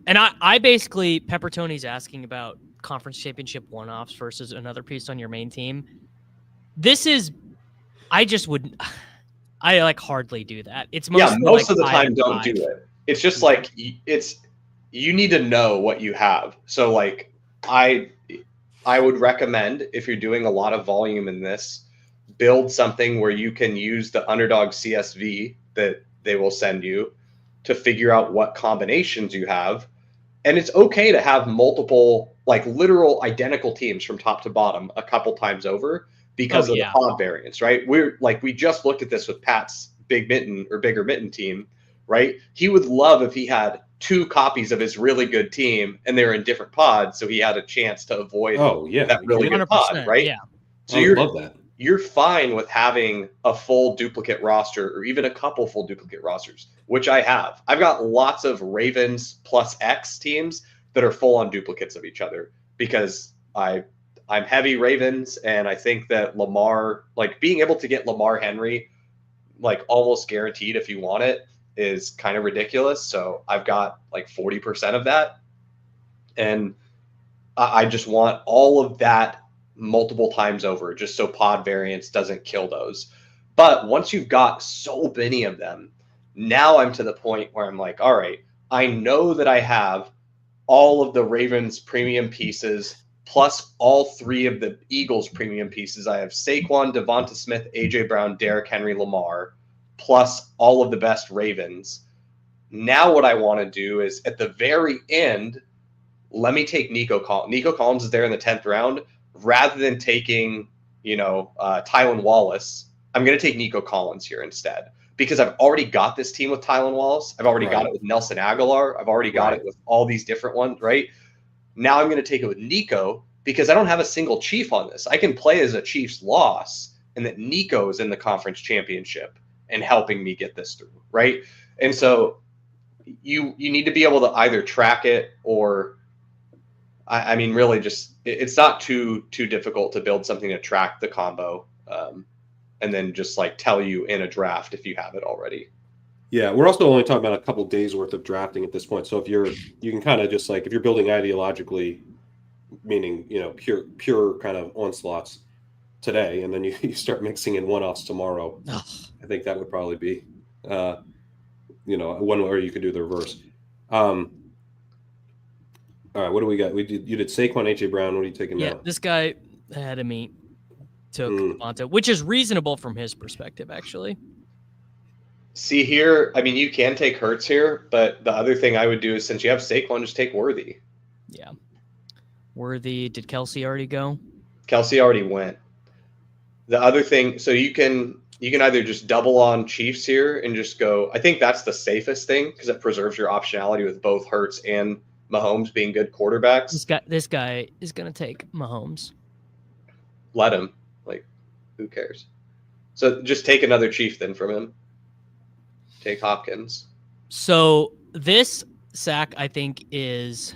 And I basically, Pepper Tony's asking about conference championship one-offs versus another piece on your main team. I like hardly do that. It's most of the time don't do it. It's just like you need to know what you have. So like I would recommend, if you're doing a lot of volume in this, build something where you can use the Underdog CSV that they will send you to figure out what combinations you have. And it's okay to have multiple, like literal identical teams from top to bottom a couple times over because of the pod variance, right? We just looked at this with Pat's bigger mitten team, right? He would love if he had 2 copies of his really good team and they're in different pods, so he had a chance to avoid that really good pod, right? Yeah. So I love that. You're fine with having a full duplicate roster or even a couple full duplicate rosters, which I have. I've got lots of Ravens plus X teams that are full on duplicates of each other because I'm heavy Ravens, and I think that Lamar, like being able to get Lamar Henry, like almost guaranteed if you want it, is kind of ridiculous. So I've got like 40% of that. And I just want all of that multiple times over, just so pod variance doesn't kill those. But once you've got so many of them, now I'm to the point where I'm like, all right, I know that I have all of the Ravens premium pieces plus all 3 of the Eagles premium pieces. I have Saquon, Devonta Smith, AJ Brown, Derrick Henry, Lamar, plus all of the best Ravens. Now what I want to do is at the very end, let me take Nico Collins. Nico Collins is there in the 10th round. Rather than taking, Tylan Wallace, I'm going to take Nico Collins here instead because I've already got this team with Tylan Wallace. I've already got it with Nelson Aguilar. I've already got it with all these different ones, right? Now I'm going to take it with Nico because I don't have a single Chief on this. I can play as a Chiefs loss, and that Nico is in the conference championship and helping me get this through, right? And so you need to be able to either track it or, I mean, really just it's not too difficult to build something to track the combo, and then just like tell you in a draft if you have it already. Yeah, we're also only talking about a couple days worth of drafting at this point. So if you can kind of just like if you're building ideologically, meaning pure kind of onslaughts today, and then you start mixing in one-offs tomorrow. I think that would probably be one where you could do the reverse. All right, what do we got? You did Saquon, AJ Brown. What are you taking now? Yeah, this guy ahead of me took Devonta, which is reasonable from his perspective, actually. See here, I mean, you can take Hurts here, but the other thing I would do is since you have Saquon, just take Worthy. Yeah. Worthy, did Kelsey already go? Kelsey already went. The other thing, so you can either just double on Chiefs here and just go, I think that's the safest thing because it preserves your optionality with both Hurts and Mahomes being good quarterbacks. This guy is going to take Mahomes. Let him. Like, who cares? So just take another Chief then from him. Take Hopkins. So this sack, I think, is...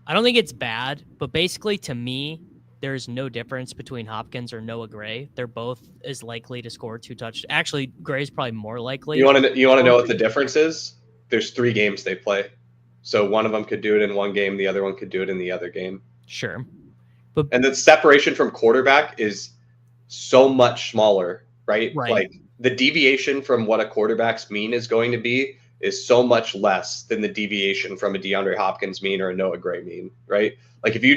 I don't think it's bad, but basically to me, there's no difference between Hopkins or Noah Gray. They're both as likely to score 2 touchdowns. Actually, Gray's probably more likely. You want to know what the difference is? There's 3 games they play. So one of them could do it in one game, the other one could do it in the other game. Sure. And the separation from quarterback is so much smaller, right? Like the deviation from what a quarterback's mean is going to be is so much less than the deviation from a DeAndre Hopkins mean or a Noah Gray mean, right? Like if you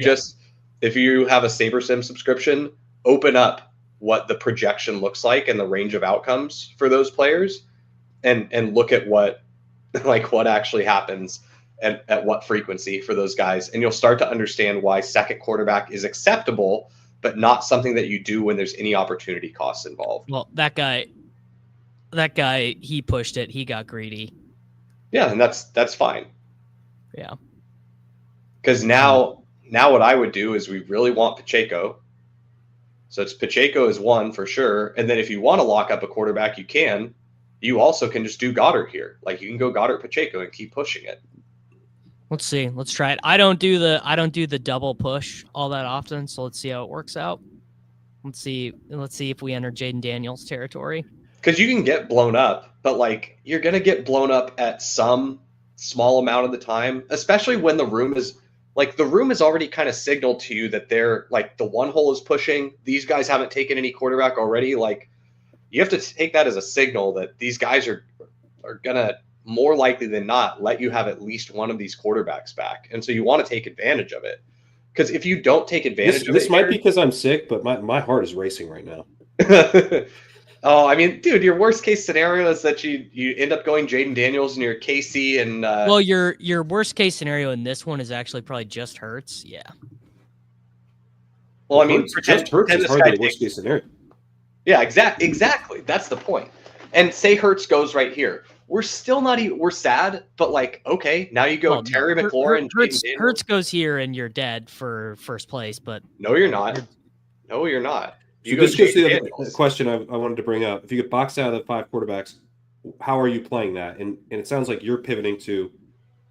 have a SaberSim subscription, open up what the projection looks like and the range of outcomes for those players and look at what actually happens at what frequency for those guys. And you'll start to understand why second quarterback is acceptable, but not something that you do when there's any opportunity costs involved. Well, that guy, he pushed it. He got greedy. Yeah, and that's fine. Yeah. Because now what I would do is we really want Pacheco. So it's Pacheco is 1 for sure. And then if you want to lock up a quarterback, you can. You also can just do Goddard here. Like you can go Goddard Pacheco and keep pushing it. Let's see. Let's try it. I don't do the double push all that often, so let's see how it works out. Let's see if we enter Jaden Daniels territory. Because you can get blown up, but like you're gonna get blown up at some small amount of the time, especially when the room is already kind of signaled to you that they're like the one hole is pushing. These guys haven't taken any quarterback already. Like you have to take that as a signal that these guys are gonna more likely than not let you have at least one of these quarterbacks back, and so you want to take advantage of it. Because if you don't take advantage of it, this might be because I'm sick, but my heart is racing right now. Oh, I mean, dude, your worst case scenario is that you end up going Jaden Daniels and your KC and well, your worst case scenario in this one is actually probably just Hurts. Yeah. Well, I mean, just Hurts is hardly the worst case scenario. Yeah, exactly. That's the point. And say Hurts goes right here. We're still not even. We're sad, but like, okay, now you go Terry McLaurin. Hurts goes here and you're dead for first place. But no, you're not. No, you're not. So this goes to the other question I wanted to bring up. If you get boxed out of the 5 quarterbacks, how are you playing that? And it sounds like you're pivoting to,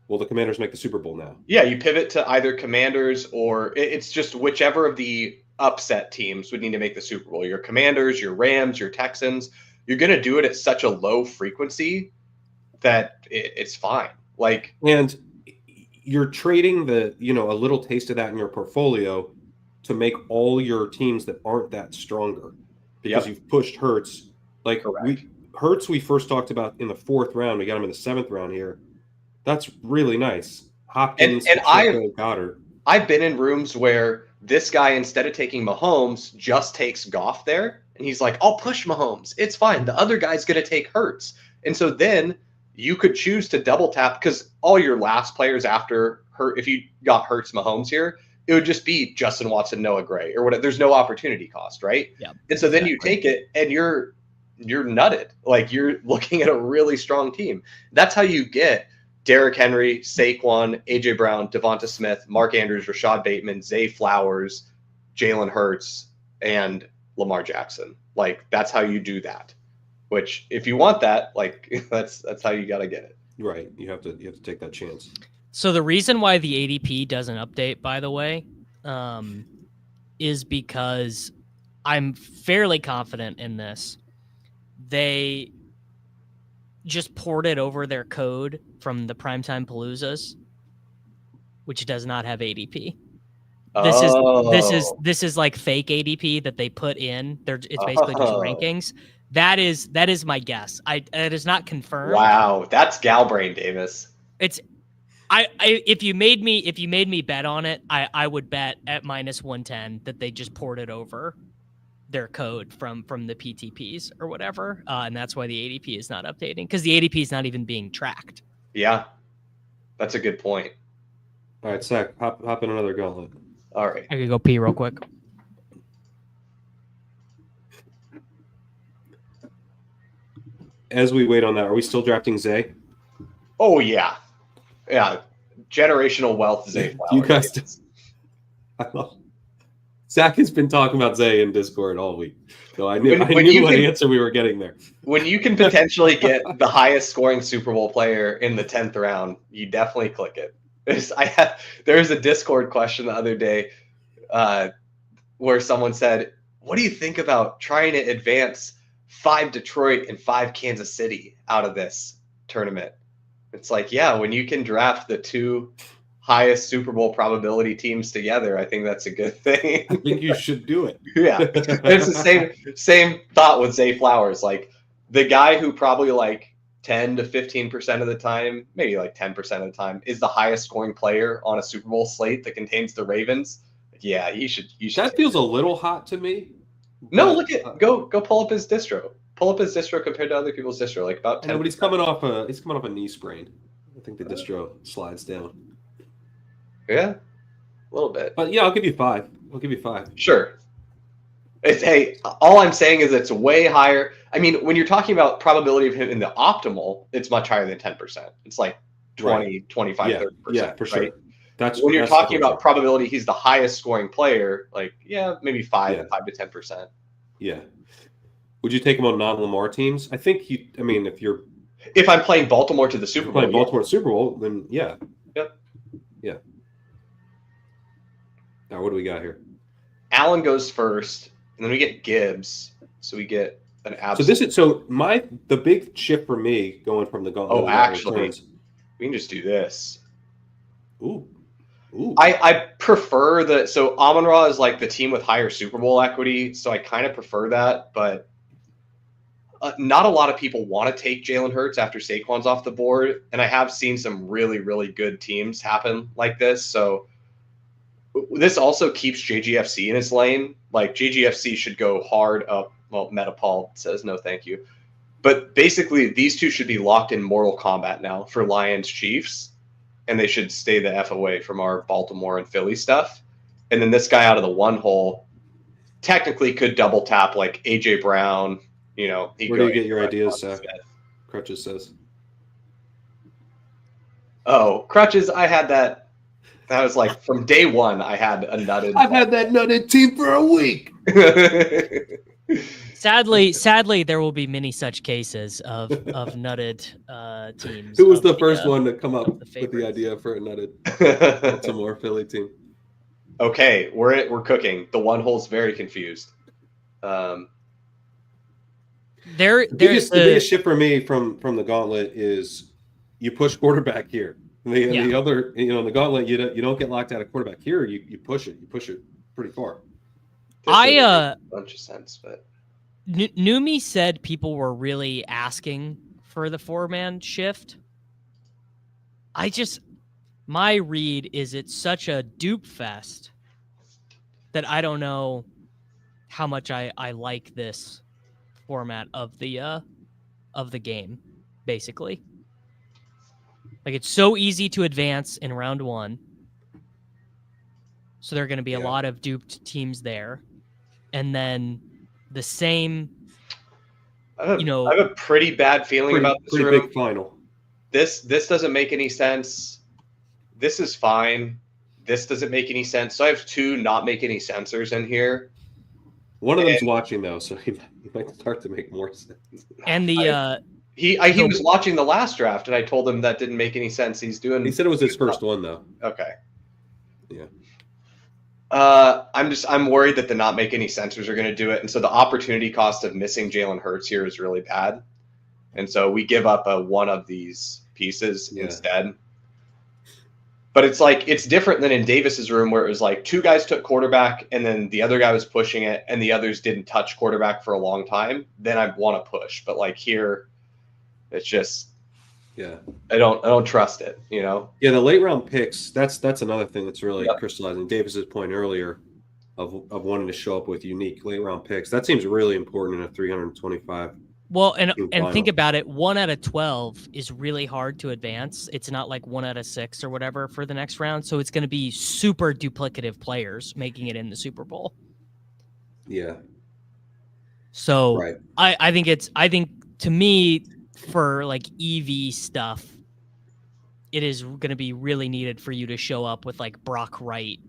well, the Commanders make the Super Bowl now. Yeah, you pivot to either Commanders or it's just whichever of the upset teams would need to make the Super Bowl. Your Commanders, your Rams, your Texans. You're going to do it at such a low frequency that it's fine. Like, and you're trading a little taste of that in your portfolio to make all your teams that aren't that stronger because you've pushed Hurts. Like Hurts, we first talked about in the 4th round. We got him in the 7th round here. That's really nice. Hopkins and Goddard. I've been in rooms where this guy, instead of taking Mahomes, just takes Goff there. And he's like, I'll push Mahomes. It's fine. The other guy's going to take Hurts. And so then you could choose to double tap because all your last players after Hurts, if you got Hurts Mahomes here, it would just be Justin Watson, Noah Gray, or whatever. There's no opportunity cost, right? Yeah. And so then you take it, and you're nutted. Like, you're looking at a really strong team. That's how you get Derrick Henry, Saquon, AJ Brown, Devonta Smith, Mark Andrews, Rashad Bateman, Zay Flowers, Jalen Hurts, and Lamar Jackson. Like, that's how you do that. Which, if you want that, like, that's how you got to get it. Right. You have to take that chance. So the reason why the ADP doesn't update, by the way, is because I'm fairly confident in this. They just ported over their code from the Primetime Paloozas, which does not have ADP. This is like fake ADP that they put in. It's basically just rankings. That is my guess. It is not confirmed. Wow, that's gal brain, Davis. It's if you made me bet on it, I would bet at -110 that they just ported over their code from the PTPs or whatever, and that's why the ADP is not updating, because the ADP is not even being tracked. Yeah, that's a good point. All right, Sack, hop in another gauntlet. All right, I could go pee real quick. As we wait on that, are we still drafting Zay? Oh yeah, generational wealth, Zay Flowers. You guys, Zach has been talking about Zay in Discord all week, so I knew what answer we were getting there. When you can potentially get the highest scoring Super Bowl player in the 10th round, you definitely click it. There was a Discord question the other day where someone said, "What do you think about trying to advance 5 Detroit and 5 Kansas City out of this tournament?" It's like, yeah, when you can draft the 2 highest Super Bowl probability teams together, I think that's a good thing. I think you should do it. Yeah, it's the same thought with Zay Flowers. Like, the guy who probably like 10 to 15% of the time, maybe like 10% of the time, is the highest scoring player on a Super Bowl slate that contains the Ravens. Yeah, you should. That feels a little hot to me. No, look at go pull up his distro. Pull up his distro compared to other people's distro. Like about 10. But he's coming off a knee sprain. I think the distro slides down. Yeah, a little bit. But yeah, I'll give you 5. I'll give you 5. Sure. All I'm saying is it's way higher. I mean, when you're talking about probability of him in the optimal, it's much higher than 10%. It's like 20, right. 25, yeah, 30%. Yeah, for sure. Right? When you're talking about probability, he's the highest scoring player. Like, yeah, maybe 5 to 10%. Yeah. Would you take him on non-Lamar teams? I think if I'm playing Baltimore to the Super Bowl. Playing Baltimore to the Super Bowl, then yeah. Yep. Yeah. Now, what do we got here? Allen goes first, and then we get Gibbs. So we get an absolute. The big shift for me going from the Gauntlet. Oh, actually, we can just do this. Ooh. I prefer so Amon-Ra is like the team with higher Super Bowl equity, so I kind of prefer that, but not a lot of people want to take Jalen Hurts after Saquon's off the board, and I have seen some really, really good teams happen like this, so this also keeps JGFC in his lane. Like, JGFC should go hard up. Well, Metapol says no thank you. But basically, these two should be locked in Mortal Kombat now for Lions Chiefs, and they should stay the F away from our Baltimore and Philly stuff. And then this guy out of the one hole technically could double tap like AJ Brown. Where do you get your ideas, Crutches says. Oh, Crutches, I had that. That was like from day one, I had a nutted. I've had that nutted team for a week. Sadly, there will be many such cases of nutted teams. Who was the first one to come up with the idea for a nutted Baltimore Philly team? Okay, we're cooking. The one hole's very confused. The biggest shift for me from the Gauntlet is you push quarterback here. The other, in the Gauntlet, you don't get locked out of quarterback. Here, you push it pretty far. A bunch of sense, but Numi said people were really asking for the 4-man shift. My read is it's such a dupe fest that I don't know how much I like this format of the game, basically. Like, it's so easy to advance in round 1. So there are going to be a lot of duped teams there. And then the same I have you know, a pretty bad feeling about this pretty room. big final. This doesn't make any sense. This is fine. This doesn't make any sense. So I have 2 not make any sensors in here. One of them's watching though, so he might start to make more sense. and the He was watching the last draft, and I told him that didn't make any sense. He said it was his first one though. Okay. Yeah. I'm worried that the not make any sensors are going to do it, and so the opportunity cost of missing Jalen Hurts here is really bad, and so we give up one of these pieces instead. But it's like, it's different than in Davis's room where it was like 2 guys took quarterback and then the other guy was pushing it and the others didn't touch quarterback for a long time. Then I want to push, but like here, it's just, I don't trust it, you know? Yeah, the late round picks, that's another thing that's really crystallizing. Davis's point earlier of wanting to show up with unique late round picks. That seems really important in a 325. Well, and think about it. 1 out of 12 is really hard to advance. It's not like 1 out of 6 or whatever for the next round. So it's going to be super duplicative players making it in the Super Bowl. Yeah. So I think to me, for like EV stuff, it is going to be really needed for you to show up with like Brock Wright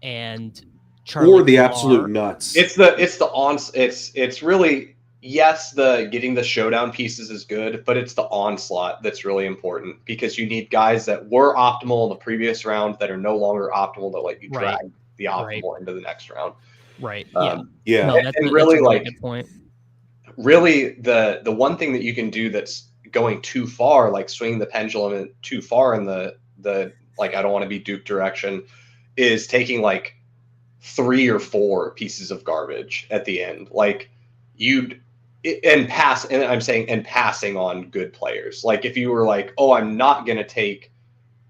and Charlie or the Lamar. absolute nuts. It's really, yes, the getting the showdown pieces is good, but it's the onslaught that's really important because you need guys that were optimal in the previous round that are no longer optimal that let you drag the optimal into the next round. Right. Yeah. No, that's a really good point. Really, the one thing that you can do that's going too far, like swinging the pendulum too far in the like I don't want to be Duke direction, is taking like 3 or 4 pieces of garbage at the end. Like passing on good players. Like if you were like, oh, I'm not going to take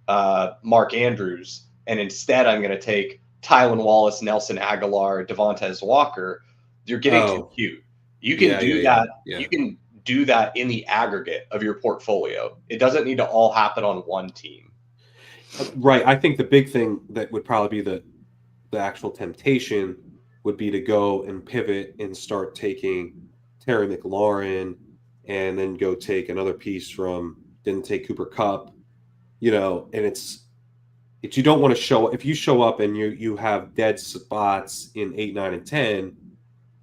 Mark Andrews, and instead I'm going to take Tylan Wallace, Nelson Aguilar, Devontae Walker, you're getting too cute. You can do that. Yeah. You can do that in the aggregate of your portfolio. It doesn't need to all happen on one team. Right. I think the big thing that would probably be the actual temptation would be to go and pivot and start taking Terry McLaurin and then go take another piece didn't take Cooper Kupp, and it's you don't want to show, if you show up and you have dead spots in 8, 9, and 10,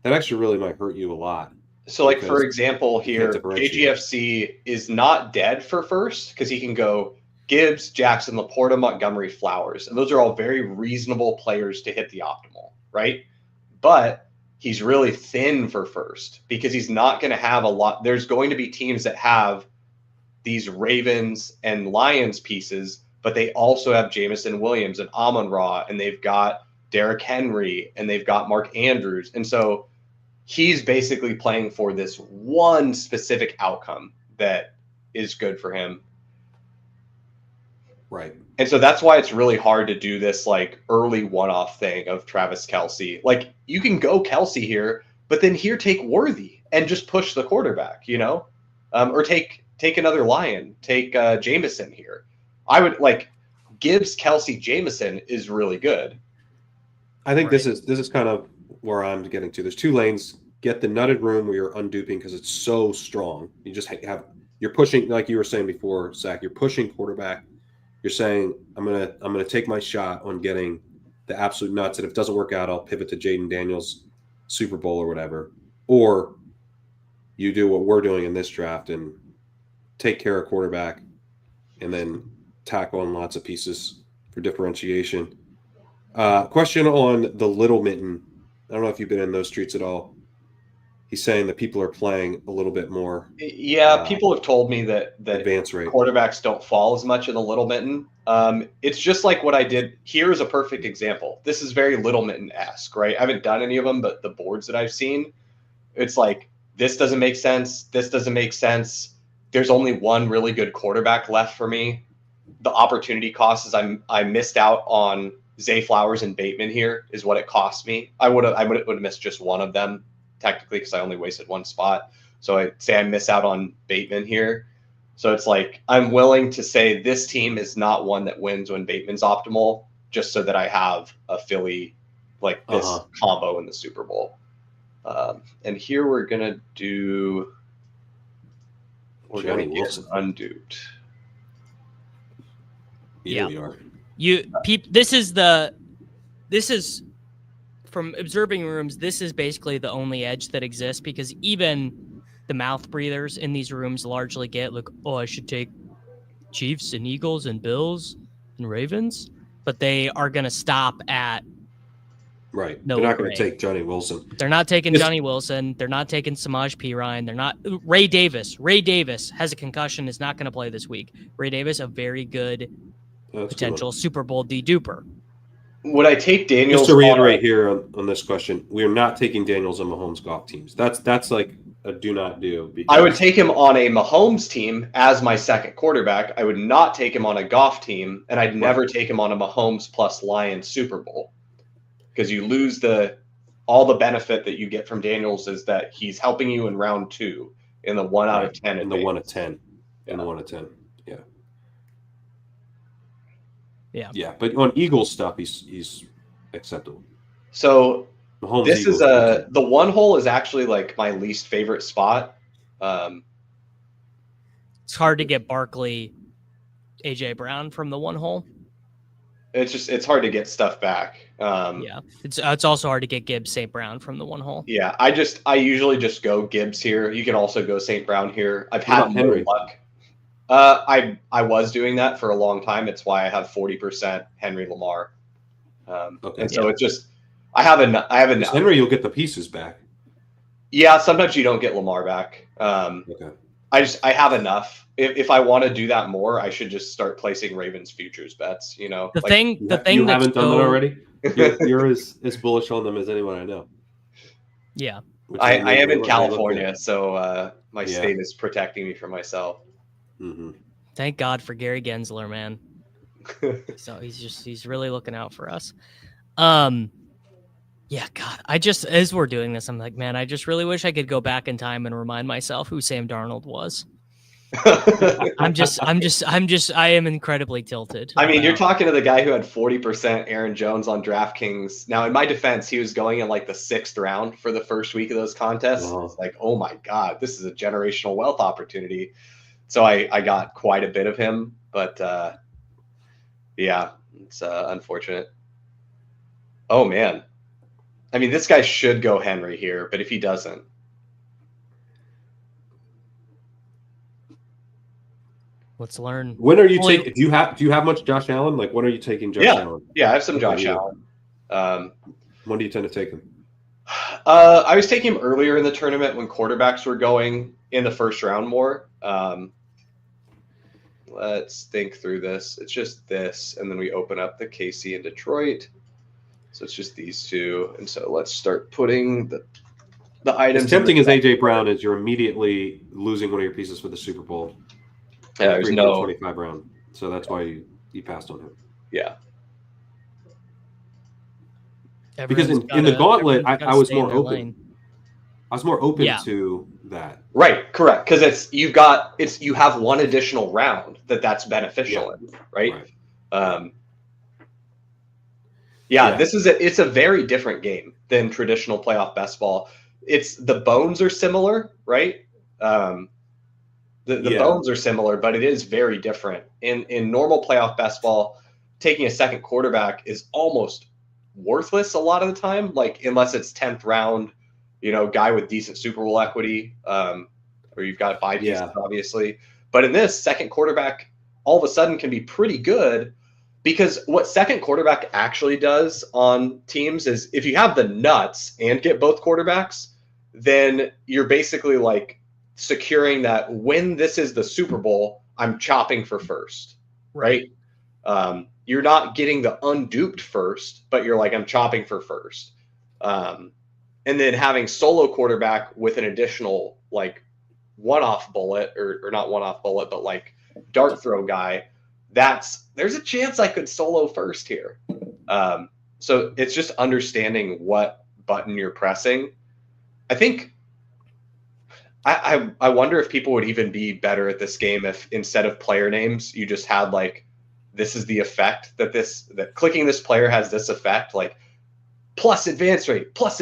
that actually really might hurt you a lot. So like, for example, here, KGFC is not dead for first because he can go Gibbs, Jackson, Laporta, Montgomery, Flowers. And those are all very reasonable players to hit the optimal, right? But he's really thin for first because he's not going to have a lot. There's going to be teams that have these Ravens and Lions pieces, but they also have Jameson Williams and Amon-Ra, and they've got Derrick Henry, and they've got Mark Andrews. And so he's basically playing for this one specific outcome that is good for him. Right. And so that's why it's really hard to do this like early one-off thing of Travis Kelce. Like you can go Kelce here, but then here take Worthy and just push the quarterback, or take another Lion, take Jameson here. I would like Gibbs, Kelce, Jameson is really good. I think this is kind of where I'm getting to. There's 2 lanes. Get the nutted room where you're unduping because it's so strong. You just you're pushing, like you were saying before, Zach. You're pushing quarterback. You're saying I'm gonna take my shot on getting the absolute nuts, and if it doesn't work out, I'll pivot to Jaden Daniels Super Bowl or whatever. Or you do what we're doing in this draft and take care of quarterback, and then tack on lots of pieces for differentiation. Question on the Little Mitten. I don't know if you've been in those streets at all. He's saying that people are playing a little bit more. Yeah, people have told me that advance rate quarterbacks don't fall as much in the Little Mitten. It's just like what I did. Here is a perfect example. This is very Little Mitten-esque, right? I haven't done any of them, but the boards that I've seen, it's like, this doesn't make sense. This doesn't make sense. There's only one really good quarterback left for me. The opportunity cost is I missed out on Zay Flowers and Bateman here is what it cost me. I would have missed just one of them technically because I only wasted 1 spot. So I say I miss out on Bateman here. So it's like I'm willing to say this team is not one that wins when Bateman's optimal, just so that I have a Philly like this combo in the Super Bowl. And here we're gonna do Johnny Wilson unduped. Yeah, we are. This is from observing rooms. This is basically the only edge that exists, because even the mouth breathers in these rooms largely get like, oh, I should take Chiefs and Eagles and Bills and Ravens, but they are going to stop at right. Noah They're not going Gray. to take Johnny Wilson. They're not taking Johnny Wilson. They're not taking Samaj P. Ryan. They're not Ray Davis. Ray Davis has a concussion, is not going to play this week. Ray Davis, a very good potential Super Bowl deduper. Would I take Daniels? Just to reiterate here on this question, we are not taking Daniels and Mahomes golf teams. That's like a do not do. I would take him on a Mahomes team as my second quarterback. I would not take him on a Goff team, and I'd never take him on a Mahomes plus Lions Super Bowl, because you lose all the benefit that you get from Daniels is that he's helping you in round 2 in the 1 out of 10. In the 1 of 10. In the 1 of 10. Yeah. Yeah. Yeah, but on Eagles stuff, he's acceptable. So Mahomes, this Eagles, is the one hole is actually like my least favorite spot. It's hard to get Barkley, AJ Brown from the one hole. It's hard to get stuff back. Yeah, it's also hard to get Gibbs St. Brown from the one hole. Yeah, I usually just go Gibbs here. You can also go St. Brown here. I've had no luck. I was doing that for a long time. It's why I have 40% Henry Lamar. Okay. And so it's just I have enough. Henry, you'll get the pieces back. Yeah, sometimes you don't get Lamar back. Okay. I have enough. If I want to do that more, I should just start placing Ravens futures bets. You know, the thing you that's haven't done that already. You're as bullish on them as anyone I know. Yeah, I am in California, so my state is protecting me from myself. Mm-hmm. Thank God for Gary Gensler, man. So he's really looking out for us. Yeah, God, as we're doing this, I'm like, man, I just really wish I could go back in time and remind myself who Sam Darnold was. I am incredibly tilted. I mean, you're talking to the guy who had 40% Aaron Jones on DraftKings. Now, in my defense, he was going in like the 6th round for the first week of those contests. It's like, oh my God, this is a generational wealth opportunity. So I got quite a bit of him, but yeah, it's unfortunate. Oh man. I mean, this guy should go Henry here, but if he doesn't. Let's learn. When are you taking? Do you have much Josh Allen? Like, when are you taking Josh Allen? Yeah, I have some Josh Allen. When do you tend to take him? I was taking him earlier in the tournament when quarterbacks were going in the first round more. Let's think through this. It's just this, and then we open up the KC and Detroit. So it's just these two, and so let's start putting the items. As tempting as AJ Brown is, you're immediately losing one of your pieces for the Super Bowl. Yeah, there's no 25 round, so that's why you passed on him. Yeah. Because in the Gauntlet, I was more open. I was more open to that. Right, correct. Because you have one additional round that's beneficial in, right? It's a very different game than traditional playoff best ball. The bones are similar, right? The bones are similar, but it is very different. In normal playoff best ball, taking a second quarterback is almost worthless a lot of the time, like unless it's 10th round, guy with decent Super Bowl equity, or you've got 5 pieces, obviously. But in this, second quarterback all of a sudden can be pretty good, because what second quarterback actually does on teams is if you have the nuts and get both quarterbacks, then you're basically like securing that when this is the Super Bowl, I'm chopping for first, right? You're not getting the unduped first, but you're like, I'm chopping for first. And then having solo quarterback with an additional like one-off bullet or not one-off bullet, but like dart throw guy, there's a chance I could solo first here. So it's just understanding what button you're pressing. I think I wonder if people would even be better at this game if instead of player names, you just had like, this is the effect that clicking this player has this effect, like plus advance rate, plus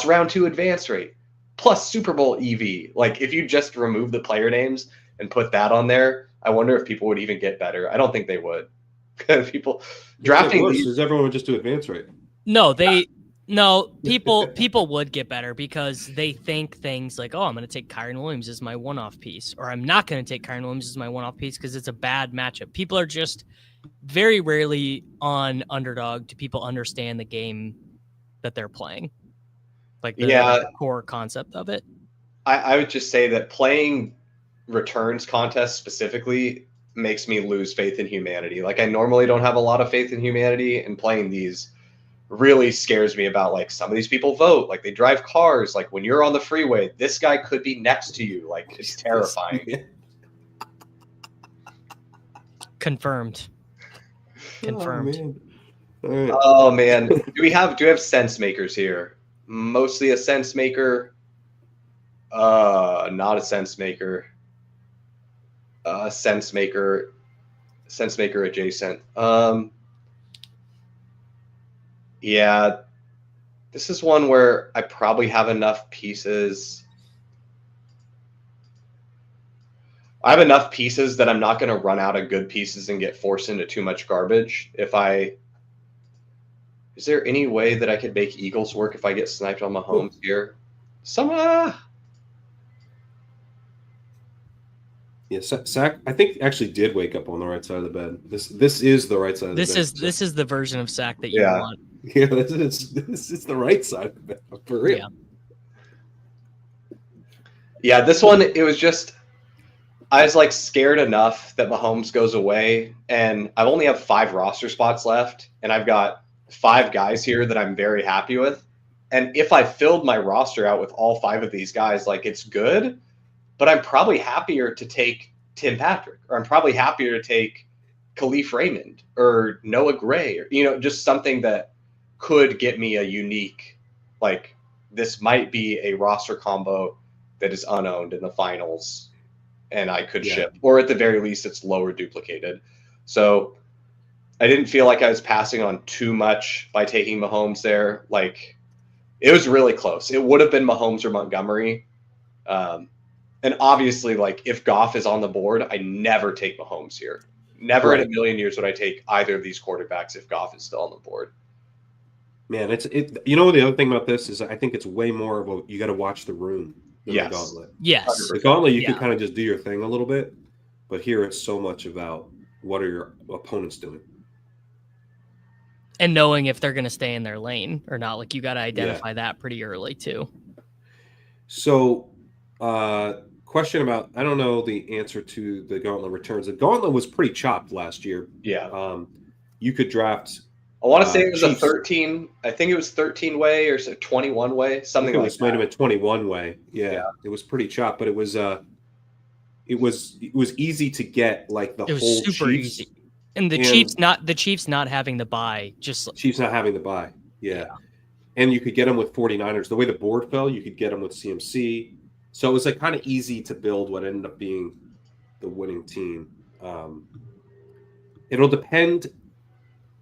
round 2 advance rate, plus Super Bowl EV. Like if you just remove the player names and put that on there, I wonder if people would even get better. I don't think they would. People drafting worse, these, because everyone would just do advance rate. No, people would get better because they think things like, oh, I'm going to take Kerrane Williams as my one-off piece, or I'm not going to take Kerrane Williams as my one-off piece because it's a bad matchup. People are just very rarely on Underdog do people understand the game that they're playing, like the core concept of it. I would just say that playing returns contests specifically makes me lose faith in humanity. Like I normally don't have a lot of faith in humanity, and playing these really scares me about like some of these people vote, like they drive cars, like when you're on the freeway, this guy could be next to you. Like it's terrifying. Confirmed. Oh man. Do we have sense makers here? Mostly a sense maker. Not a sense maker. Sense maker adjacent. Yeah, this is one where I probably have enough pieces. I have enough pieces that I'm not going to run out of good pieces and get forced into too much garbage. Is there any way that I could make Eagles work if I get sniped on Mahomes here? Yeah, Sack, I think actually did wake up on the right side of the bed. This is the right side of the bed. This is the version of Sack that you want. Yeah, this is the right side of the bed, for real. Yeah, this one, it was just, I was like scared enough that Mahomes goes away, and I only have 5 roster spots left, and I've got 5 guys here that I'm very happy with. And if I filled my roster out with all 5 of these guys, like it's good, but I'm probably happier to take Tim Patrick, or I'm probably happier to take Khalif Raymond or Noah Gray, or just something that could get me a unique, like this might be a roster combo that is unowned in the finals and I could ship, or at the very least it's lower duplicated. So I didn't feel like I was passing on too much by taking Mahomes there. Like it was really close. It would have been Mahomes or Montgomery. And obviously, like if Goff is on the board, I never take Mahomes here. Never in a million years would I take either of these quarterbacks if Goff is still on the board. Man, the other thing about this is I think it's way more of you got to watch the room than the Gauntlet. Yes. The Gauntlet, you can kind of just do your thing a little bit, but here it's so much about what are your opponents doing. And knowing if they're going to stay in their lane or not. Like you got to identify that pretty early too. So, question about, I don't know the answer to the Gauntlet Returns. The Gauntlet was pretty chopped last year. Yeah. You could draft. I want to say it was Chiefs. A 13. I think it was 13 way or 21 way, something like that. Might have been 21 way. Yeah, it was pretty chopped, but it was easy to get like the whole. It was super easy, and the Chiefs not having the bye, just Chiefs not having the bye. Yeah, and you could get them with 49ers. The way the board fell, you could get them with CMC. So it was like kind of easy to build what ended up being the winning team. It'll depend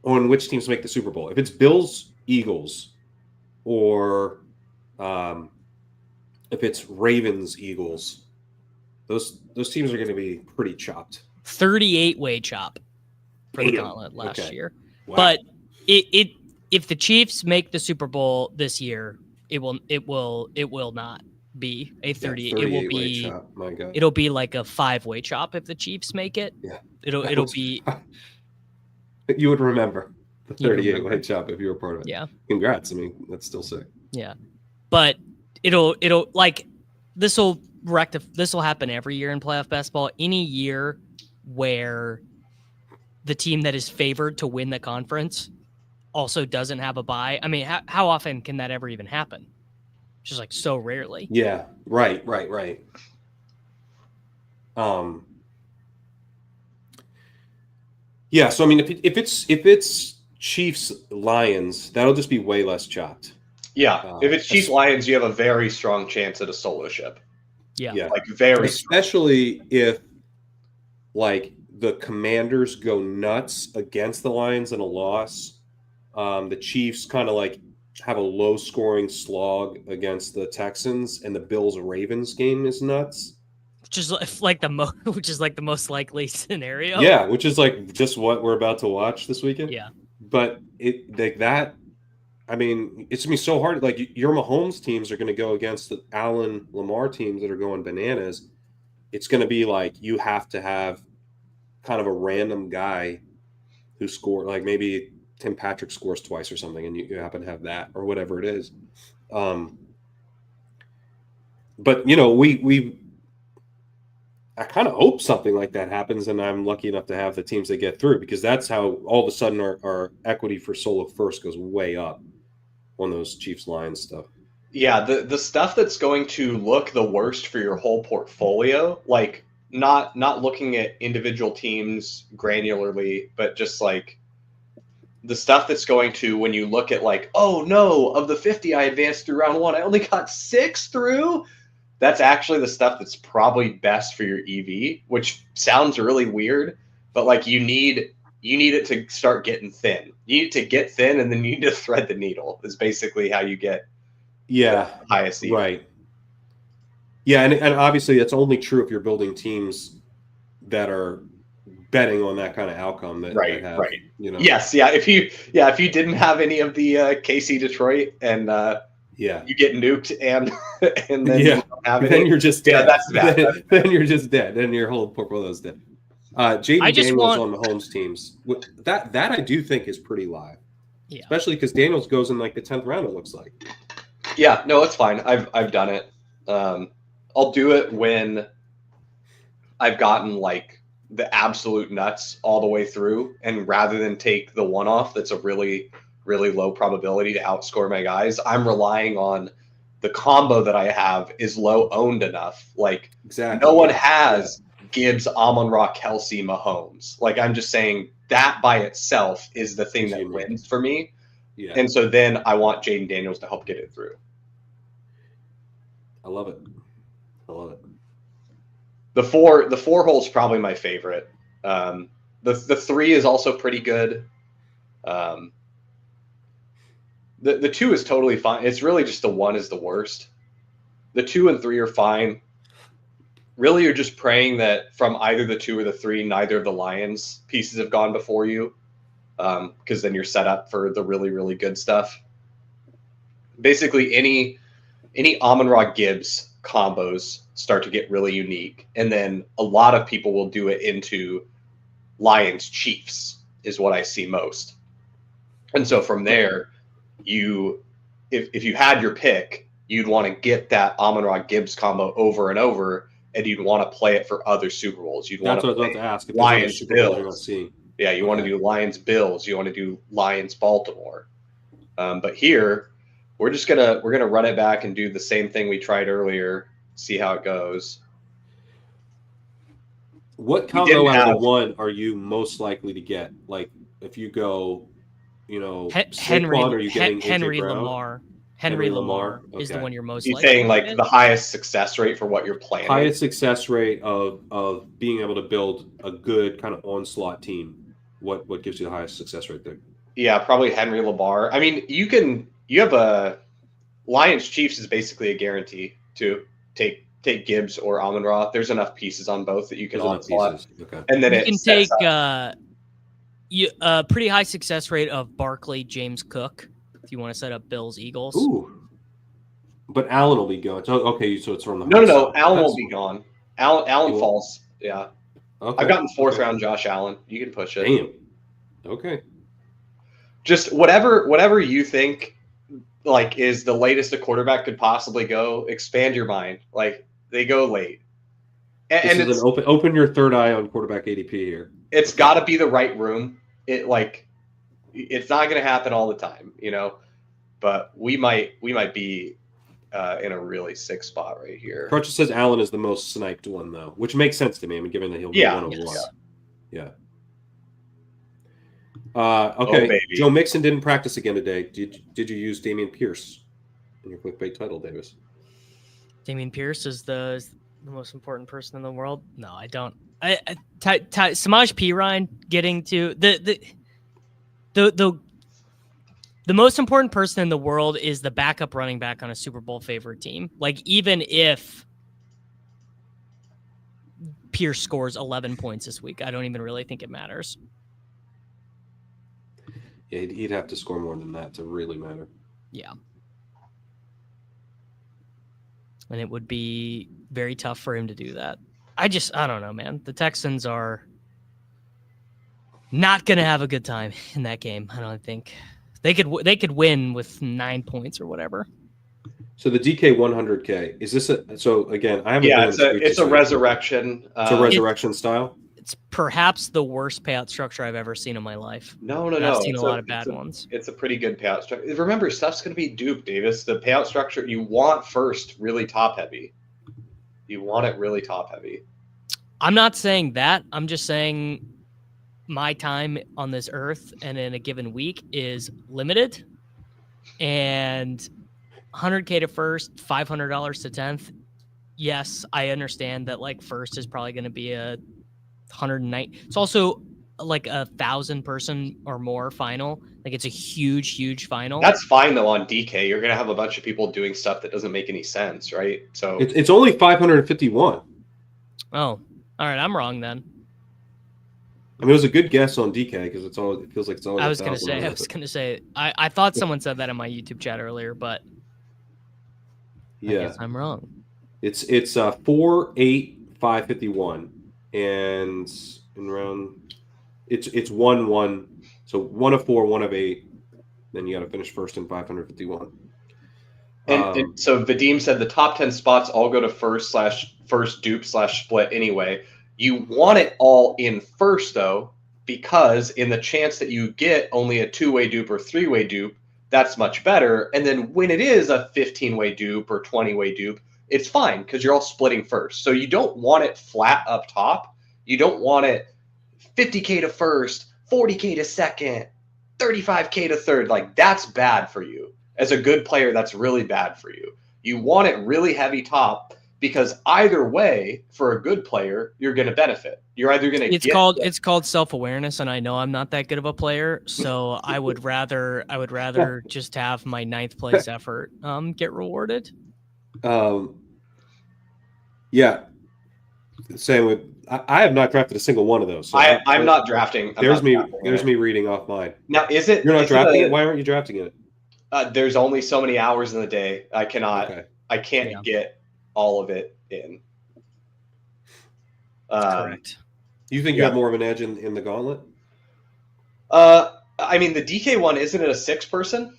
on which teams make the Super Bowl. If it's Bills, Eagles, or if it's Ravens, Eagles, those teams are going to be pretty chopped. 38-way chop for the Gauntlet last year. Wow. But if the Chiefs make the Super Bowl this year, it will not be a 38. It will be chop. My God. It'll be like a 5-way chop if the Chiefs make it. Yeah. It'll be. You would remember the 38-way chop if you were part of it. Yeah. Congrats. I mean, that's still sick. Yeah. But it'll like this will happen every year in playoff basketball. Any year where the team that is favored to win the conference also doesn't have a bye. I mean, how often can that ever even happen? Just like so rarely. Yeah. Right. Yeah, so I mean, if it's Chiefs Lions, that'll just be way less chopped. Yeah, if it's Chiefs Lions, you have a very strong chance at a solo ship. Yeah, like very, especially if like the Commanders go nuts against the Lions in a loss. The Chiefs kind of like have a low scoring slog against the Texans, and the Bills-Ravens game is nuts. Which is like the most likely scenario. Yeah, which is like just what we're about to watch this weekend. Yeah. But it like that. I mean, it's gonna be so hard. Like your Mahomes teams are going to go against the Allen Lamar teams that are going bananas. It's going to be like you have to have kind of a random guy who scored, like maybe Tim Patrick scores twice or something, and you happen to have that or whatever it is. But I kind of hope something like that happens, and I'm lucky enough to have the teams that get through, because that's how all of a sudden our equity for solo first goes way up on those Chiefs Lions stuff. Yeah, the stuff that's going to look the worst for your whole portfolio, like not looking at individual teams granularly, but just like the stuff that's going to, when you look at like, oh no, of the 50 I advanced through round 1, I only got 6 through. That's actually the stuff that's probably best for your EV, which sounds really weird, but like you need it to start getting thin. You need to get thin, and then you need to thread the needle is basically how you get the highest EV. Right. Yeah, and obviously that's only true if you're building teams that are betting on that kind of outcome. Right. You know. Yes. Yeah. If you didn't have any of the KC Detroit and you get nuked and then you don't have then you're just dead. Yeah, that's bad. Then you're just dead. Then your whole portfolio's dead. Jaden Daniels on Mahomes teams. That I do think is pretty live. Yeah. Especially because Daniels goes in like the 10th round, it looks like. Yeah, no, it's fine. I've done it. I'll do it when I've gotten like the absolute nuts all the way through, and rather than take the one-off that's a really, really low probability to outscore my guys, I'm relying on the combo that I have is low owned enough. Like no one has Gibbs, Amon-Ra, Kelsey, Mahomes. Like I'm just saying that by itself is the thing that wins for me. Yeah. And so then I want Jaden Daniels to help get it through. I love it. The four hole is probably my favorite. The 3 is also pretty good. The 2 is totally fine. It's really just the 1 is the worst. The 2 and 3 are fine. Really, you're just praying that from either the 2 or the 3, neither of the Lions pieces have gone before you, because then you're set up for the really, really good stuff. Basically, any Amon-Ra Gibbs combos start to get really unique, and then a lot of people will do it into Lions Chiefs is what I see most. And so from there, if you had your pick, you'd want to get that Amon-Ra Gibbs combo over and over, and you'd want to play it for other Super Bowls. You'd want to play ask. Lions Bills. Yeah, you want to Okay. do Lions Bills. You want to do Lions Baltimore. But here, we're gonna run it back and do the same thing we tried earlier. See how it goes. What combo out of the 1 are you most likely to get? Like if you go, Henry, are you getting Henry AJ Brown? Lamar. Henry Lamar Okay. is the one you're most You're likely saying to like get? the highest success rate for what you're planning. Highest success rate of being able to build a good kind of onslaught team. What gives you the highest success rate there? Yeah, probably Henry Lamar. I mean, you have a Lions Chiefs is basically a guarantee to take Gibbs or Amon-Ra. There's enough pieces on both that you can onslaught. Okay. And then you can take a pretty high success rate of Barkley, James Cook, if you want to set up Bills, Eagles. Ooh. But Allen will be gone. So, okay, so it's from the No. Allen won't be gone. Allen falls. Yeah. Okay. I've gotten 4th round Josh Allen. You can push it. Damn. Okay. Just whatever you think like is the latest a quarterback could possibly go. Expand your mind. Like they go late. And it's open your third eye on quarterback ADP here. It's got to be the right room. It's not going to happen all the time, but we might be in a really sick spot right here. Crutch says Allen is the most sniped one though, which makes sense to me. I mean, given that he'll be 101. Yeah. Okay. Joe Mixon didn't practice again today. Did you use Dameon Pierce in your clickbait title, Davis? Dameon Pierce is the most important person in the world. No, I don't. Samaj P. Ryan getting to the The most important person in the world is the backup running back on a Super Bowl favorite team. Like, even if Pierce scores 11 points this week, I don't even really think it matters. Yeah, he'd have to score more than that to really matter. Yeah. And it would be very tough for him to do that. I don't know, man. The Texans are not going to have a good time in that game. I don't think they could win with 9 points or whatever. So the DK 100K, is this so again, I haven't Yeah, been in the streets it's a this week. resurrection. It's a resurrection style. It's perhaps the worst payout structure I've ever seen in my life. No. I've seen a lot of bad ones. It's a pretty good payout structure. Remember, stuff's going to be duped, Davis. The payout structure, you want first really top heavy. You want it really top heavy. I'm not saying that. I'm just saying my time on this earth and in a given week is limited. And 100K to first, $500 to 10th. Yes, I understand that like first is probably going to be a 190. It's also like 1,000 person or more final. Like it's a huge final. That's fine though on DK. You're going to have a bunch of people doing stuff that doesn't make any sense, right? So it's only 551. Oh, all right. I'm wrong then. I mean, it was a good guess on DK because it feels like it's always. I was gonna say. I thought someone said that in my YouTube chat earlier, but yeah, I guess I'm wrong. It's 4, 8, 551, and in round, it's 1, 1. So 1 of 4, 1 of 8. Then you got to finish first in 551. And so Vadim said the top 10 spots all go to first dupe / split anyway. You want it all in first, though, because in the chance that you get only a 2-way dupe or 3-way dupe, that's much better. And then when it is a 15-way dupe or 20-way dupe, it's fine because you're all splitting first. So you don't want it flat up top. You don't want it 50K to first, 40K to second, 35K to third. Like, that's bad for you. As a good player, that's really bad for you. You want it really heavy top. Because either way, for a good player, you're going to benefit. You're either going to it's called self-awareness, and I know I'm not that good of a player, so I would rather just have my 9th place effort get rewarded. Yeah. Same with I have not drafted a single one of those. So I'm not drafting. There's me reading off mine. Now, is it? You're not drafting it? Why aren't you drafting it? There's only so many hours in the day. I cannot. Okay. I can't get all of it in. Correct. You think you have more of an edge in the gauntlet? I mean, the DK one, isn't it a 6-person?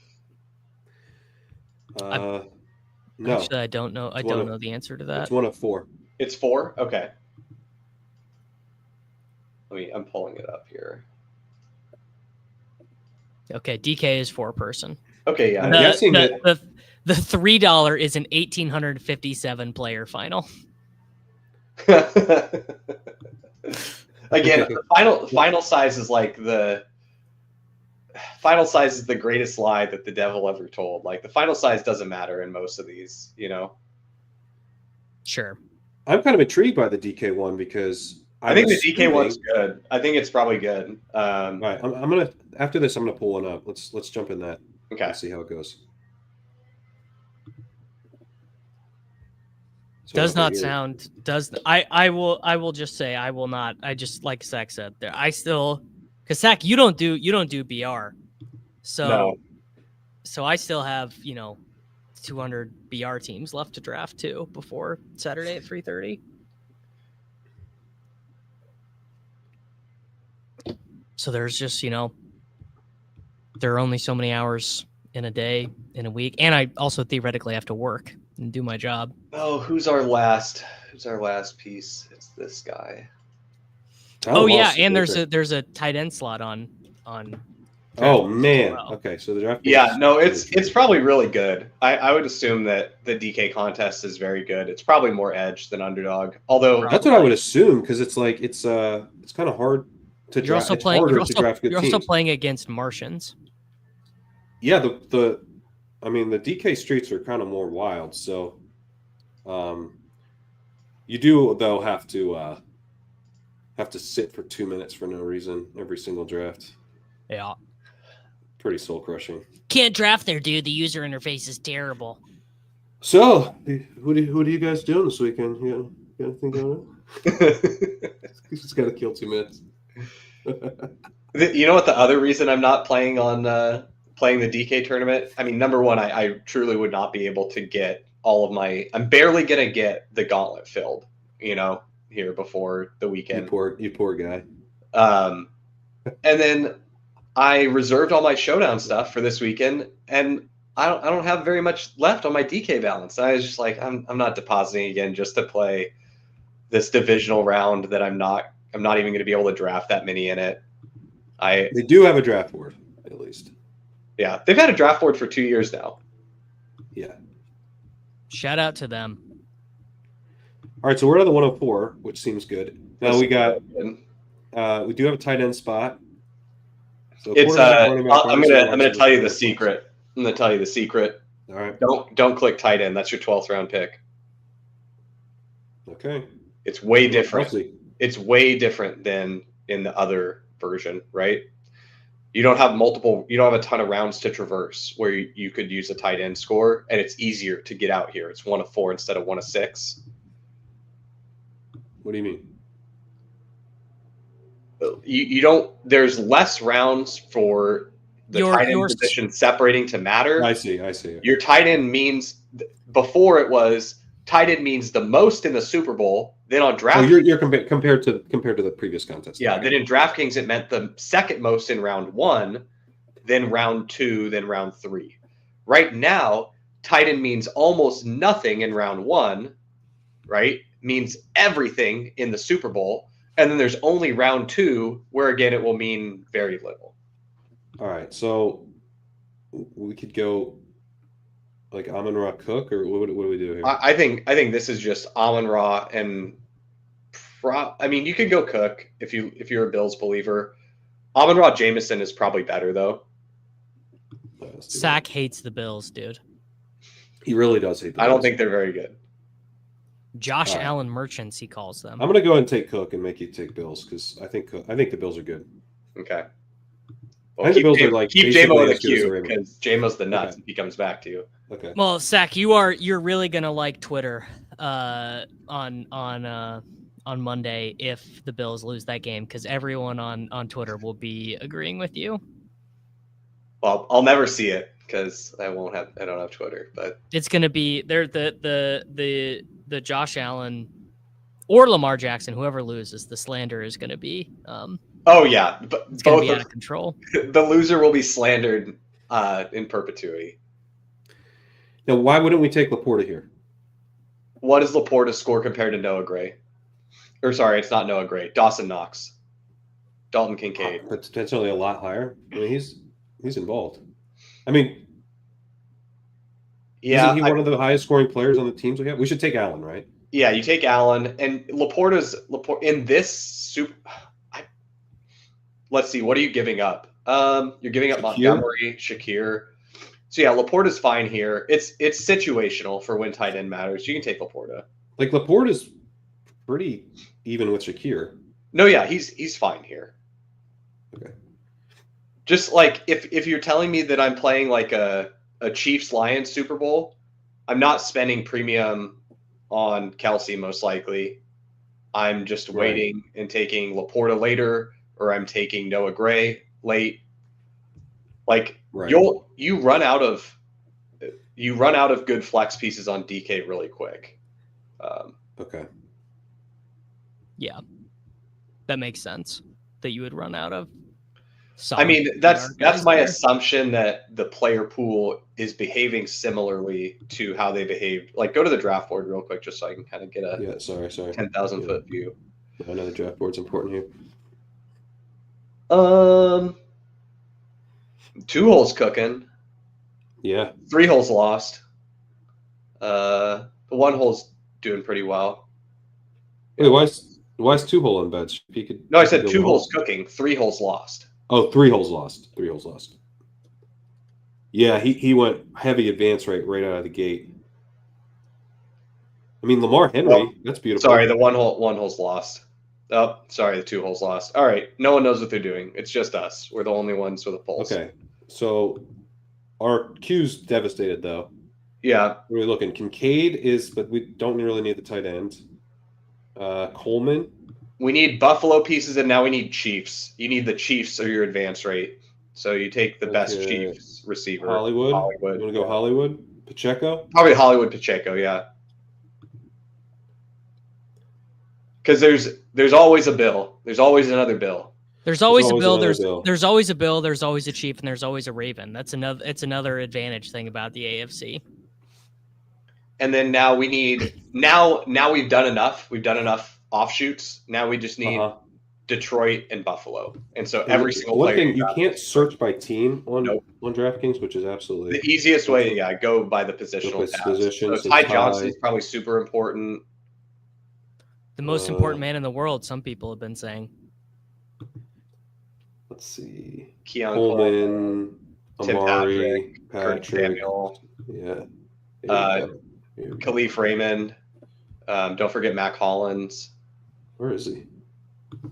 No. Actually, I don't know. I don't know the answer to that. It's 1 of 4. It's 4? Okay. I'm pulling it up here. Okay, DK is 4-person. Okay, yeah. I'm guessing that the $3 is an 1,857 player final. Again, the final size is like the final size is the greatest lie that the devil ever told. Like, the final size doesn't matter in most of these, Sure. I'm kind of intrigued by the DK one because I think the DK one's good. I think it's probably good. All right, I'm gonna after this. I'm gonna pull one up. Let's jump in that. Okay. And see how it goes. So Does not sound. I will just say I will not. I just, like Sack said there. I still, because Sack, you don't do BR, so No. So I still have 200 BR teams left to draft too before Saturday at 3:30. So there's just there are only so many hours in a day, in a week, and I also theoretically have to work and do my job. Oh, who's our last piece? It's this guy. Oh yeah, and there's a tight end slot on. Oh man. Okay, so the draft. Yeah, no, it's probably really good. I would assume that the DK contest is very good. It's probably more edge than underdog. Although that's what I would assume because it's like it's kind of hard to draft. You're also playing against Martians. Yeah, the DK streets are kind of more wild, so you do though have to sit for 2 minutes for no reason every single draft. Yeah. pretty soul crushing. Can't draft there, dude. The user interface is terrible. So, who do you guys doing this weekend? You got anything going on? You just got to kill 2 minutes. You know what? The other reason I'm not playing on playing the DK tournament. I mean, number one, I truly would not be able to get all of my. I'm barely gonna get the gauntlet filled. Here before the weekend. You poor guy. And then I reserved all my showdown stuff for this weekend, and I don't have very much left on my DK balance. I was just like, I'm not depositing again just to play this divisional round that I'm not even going to be able to draft that many in it. They do have a draft board, at least. Yeah, they've had a draft board for 2 years now. Yeah. Shout out to them. All right, so we're at the 104, which seems good. Now we got we do have a tight end spot. So it's I'm gonna tell you the secret. I'm gonna tell you the secret. All right. Don't click tight end. That's your 12th round pick. Okay. It's way different. It's way different than in the other version, right? You don't have a ton of rounds to traverse where you could use a tight end score, and it's easier to get out here. It's 1 of 4 instead of 1 of 6. What do you mean? You don't. There's less rounds for the tight end position separating to matter. I see. Your tight end means before it was tight end means the most in the Super Bowl. Then on DraftKings, you're compared to the previous contest. Yeah. Then in DraftKings, it meant the second most in round 1, then round 2, then round 3. Right now, tight end means almost nothing in round 1. Right. Means everything in the Super Bowl, and then there's only round 2 where again it will mean very little. All right, so we could go like Amon-Ra Cook, or what do we do here? I think this is just Amon-Ra and I mean you could go Cook if you're a Bills believer. Amon-Ra Jameson is probably better though. Sack hates the Bills, dude. He really does hate the Bills. I don't think they're very good. Josh Allen merchants, he calls them. I'm gonna go ahead and take Cook and make you take Bills because I think the Bills are good. Okay. Well, I think the Bills are like keep J-Mo in the queue because J-Mo's the nuts if he comes back to you. Okay. Well, Sack, you're really gonna like Twitter on Monday if the Bills lose that game because everyone on Twitter will be agreeing with you. Well, I'll never see it because I don't have Twitter, but it's gonna be the Josh Allen or Lamar Jackson, whoever loses, the slander is going to be. Oh yeah, but it's going to be out of control. The loser will be slandered in perpetuity. Now, why wouldn't we take Laporta here? What is Laporta's score compared to Noah Gray? Or sorry, it's not Noah Gray. Dawson Knox, Dalton Kincaid. Potentially a lot higher. I mean, he's involved. I mean. Yeah, isn't he one of the highest scoring players on the teams we have? We should take Allen, right? Yeah, you take Allen and Laporta in this super. Let's see, what are you giving up? You're giving up Montgomery, Shakir. So yeah, Laporta's fine here. It's situational for when tight end matters. You can take Laporta. Like Laporta's pretty even with Shakir. No, yeah, he's fine here. Okay. Just like if you're telling me that I'm playing like a Chiefs-Lions Super Bowl, I'm not spending premium on Kelsey most likely. I'm just waiting and taking Laporta later, or I'm taking Noah Gray late. Like you run out of good flex pieces on DK really quick. Okay. Yeah, that makes sense that you would run out of. I mean, that's my assumption that the player pool is behaving similarly to how they behaved. Like, go to the draft board real quick, just so I can kind of get a 10,000 foot view. I know the draft board's important here. 2 holes cooking. Yeah. 3 holes lost. The 1 hole's doing pretty well. Wait, why is 2 hole in beds? No, I said 2 holes cooking, 3 holes lost. Oh, 3 holes lost. 3 holes lost. Yeah, he went heavy advance rate right out of the gate. I mean, Lamar Henry, that's beautiful. Sorry, the 1 hole's lost. Oh, sorry, the 2 holes lost. All right, no one knows what they're doing. It's just us. We're the only ones with a pulse. Okay, So our Q's devastated though. Yeah. What are we looking? Kincaid is, but we don't really need the tight end. Coleman. We need Buffalo pieces, and now we need Chiefs. You need the Chiefs or your advance rate. So you take the best Chiefs receiver. Hollywood. You want to go Hollywood? Pacheco? Probably Hollywood Pacheco, yeah. Because there's always a Bill. There's always another Bill. There's always a Bill. There's always a Bill. There's always a Chief, and there's always a Raven. It's another advantage thing about the AFC. And then now we need now we've done enough. We've done enough offshoots. Now we just need Detroit and Buffalo. And so every single player. One thing, you can't search by team on DraftKings, which is absolutely the easiest way. Yeah, go by the positional tabs. So Ty Johnson is probably super important. The most important man in the world, some people have been saying. Let's see. Keon Coleman, Amari, Patrick Samuel. Yeah. Khalif Raymond. Don't forget Mac Hollins. Where is he? I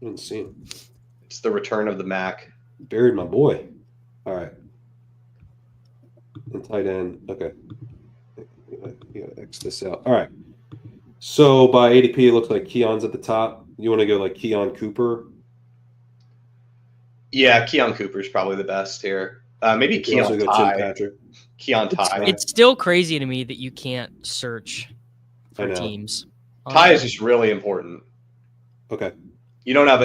didn't see him. It's the return of the Mac. Buried my boy. All right. And tight end. Okay. You gotta X this out. All right. So by ADP, it looks like Keon's at the top. You want to go like Keon Cooper? Yeah, Keon Cooper's probably the best here. Maybe Keon Ty. Keon Ty. It's still crazy to me that you can't search for teams. Ty is just really important. Okay. You don't have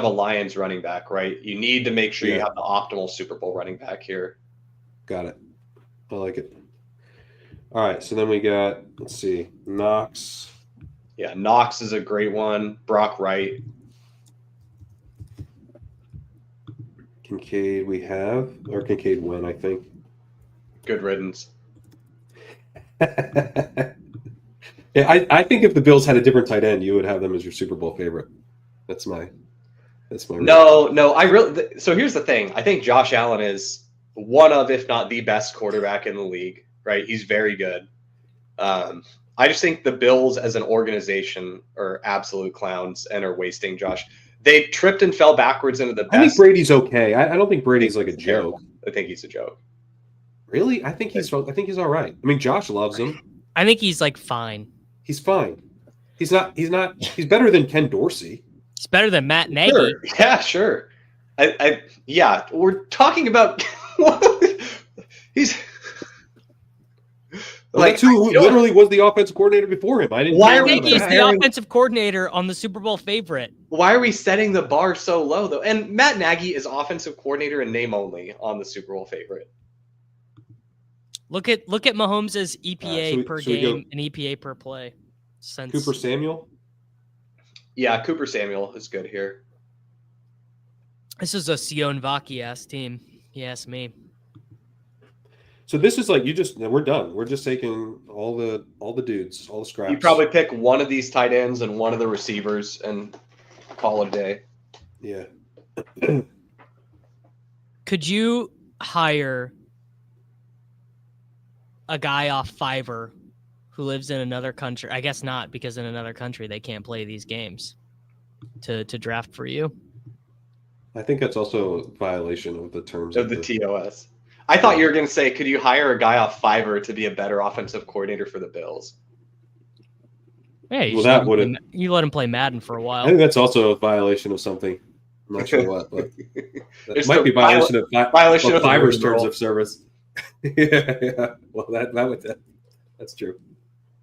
a Lions running back, right? You need to make sure you have the optimal Super Bowl running back here. Got it. I like it. All right, so then we got, let's see, Knox. Yeah, Knox is a great one. Brock Wright. Kincaid we have, or Kincaid win, I think. Good riddance. Yeah, I think if the Bills had a different tight end, you would have them as your Super Bowl favorite. That's my. No. So here's the thing. I think Josh Allen is one of, if not the best quarterback in the league. Right? He's very good. I just think the Bills as an organization are absolute clowns and are wasting Josh. They tripped and fell backwards into the best. I think Brady's okay. I don't think Brady's like a joke. I think he's a joke. Really? I think he's all right. I mean, Josh loves him. I think he's like fine. He's fine. He's he's better than Ken Dorsey. He's better than Matt Nagy. Sure. Yeah, sure. Yeah, we're talking about he's that's who literally was the offensive coordinator before him. Why are he's the offensive coordinator on the Super Bowl favorite? Why are we setting the bar so low though? And Matt Nagy is offensive coordinator in name only on the Super Bowl favorite. Look at Mahomes' EPA per game and EPA per play. Cooper Samuel? Yeah, Cooper Samuel is good here. This is a Sion Vaki-ass team. You ask me. So this is like we're done. We're just taking all the dudes, all the scraps. You probably pick one of these tight ends and one of the receivers and call it a day. Yeah. Could you hire a guy off Fiverr who lives in another country? I guess not, because in another country they can't play these games to draft for you. I think that's also a violation of the terms of the TOS. I thought you were going to say, could you hire a guy off Fiverr to be a better offensive coordinator for the Bills? Yeah, you let him play Madden for a while. I think that's also a violation of something. I'm not sure what, but it might be violation of Fiverr's terms of service. yeah. Well, that's true.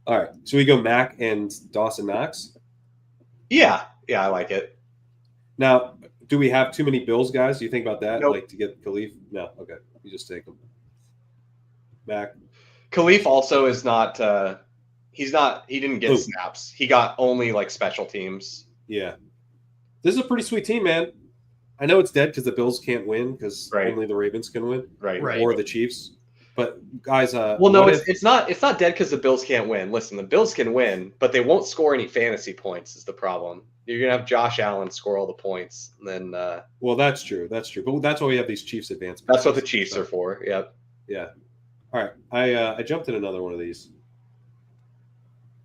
All right, so we go Mac and Dawson Knox. Yeah, I like it. Now, do we have too many Bills guys? Do you think about that? Nope. Like to get Khalif? No. Okay. You just take them. Mac. Khalif also is not he didn't get snaps. He got only like special teams. Yeah. This is a pretty sweet team, man. I know it's dead because the Bills can't win because only the Ravens can win. Right. Or the Chiefs. But guys, it's not dead because the Bills can't win. Listen, the Bills can win, but they won't score any fantasy points is the problem. You're gonna have Josh Allen score all the points, and then. Well, that's true. That's true. But that's why we have these Chiefs advanced. That's what the Chiefs are for. Yep. Yeah. All right. I jumped in another one of these.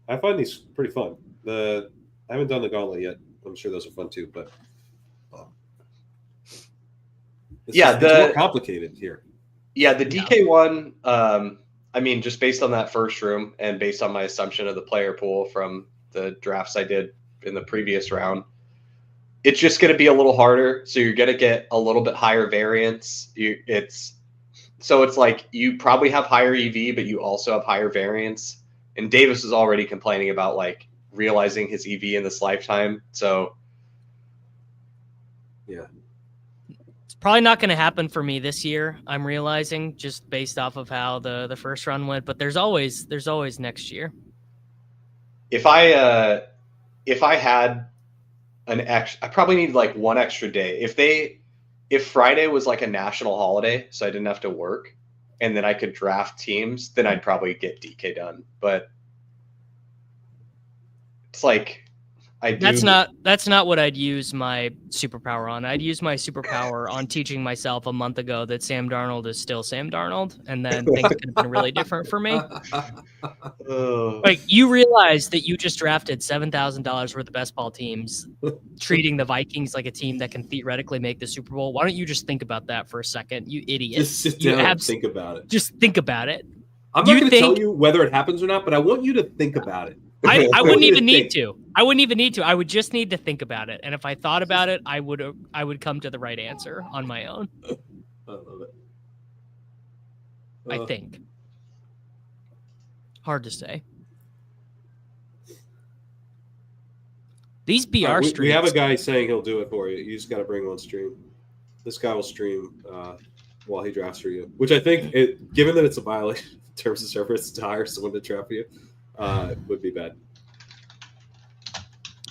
I find these pretty fun. I haven't done the Gauntlet yet. I'm sure those are fun too. But It's more complicated here. Yeah, the DK one. I mean, just based on that first room and based on my assumption of the player pool from the drafts I did in the previous round, it's just going to be a little harder. So you're going to get a little bit higher variance. It's like you probably have higher EV, but you also have higher variance. And Davis is already complaining about like realizing his EV in this lifetime. So yeah. Probably not going to happen for me this year. I'm realizing just based off of how the first run went, but there's always next year. If I had an extra, I probably need like one extra day. If Friday was like a national holiday, so I didn't have to work, and then I could draft teams, then I'd probably get DK done. But it's like That's not what I'd use my superpower on. I'd use my superpower on teaching myself a month ago that Sam Darnold is still Sam Darnold, and then things could have been really different for me. Like, you realize that you just drafted $7,000 worth of best ball teams, treating the Vikings like a team that can theoretically make the Super Bowl. Why don't you just think about that for a second, you idiot? Just sit down and think about it. Just think about it. I'm not going to tell you whether it happens or not, but I want you to think about it. I wouldn't even need to. I wouldn't even need to. I would just need to think about it. And if I thought about it, I would come to the right answer on my own. I love it. I think. Hard to say. These BR streams. We have a guy saying he'll do it for you. You just got to bring him on stream. This guy will stream while he drafts for you, which I think, given that it's a violation of terms of service to hire someone to draft for you, would be bad.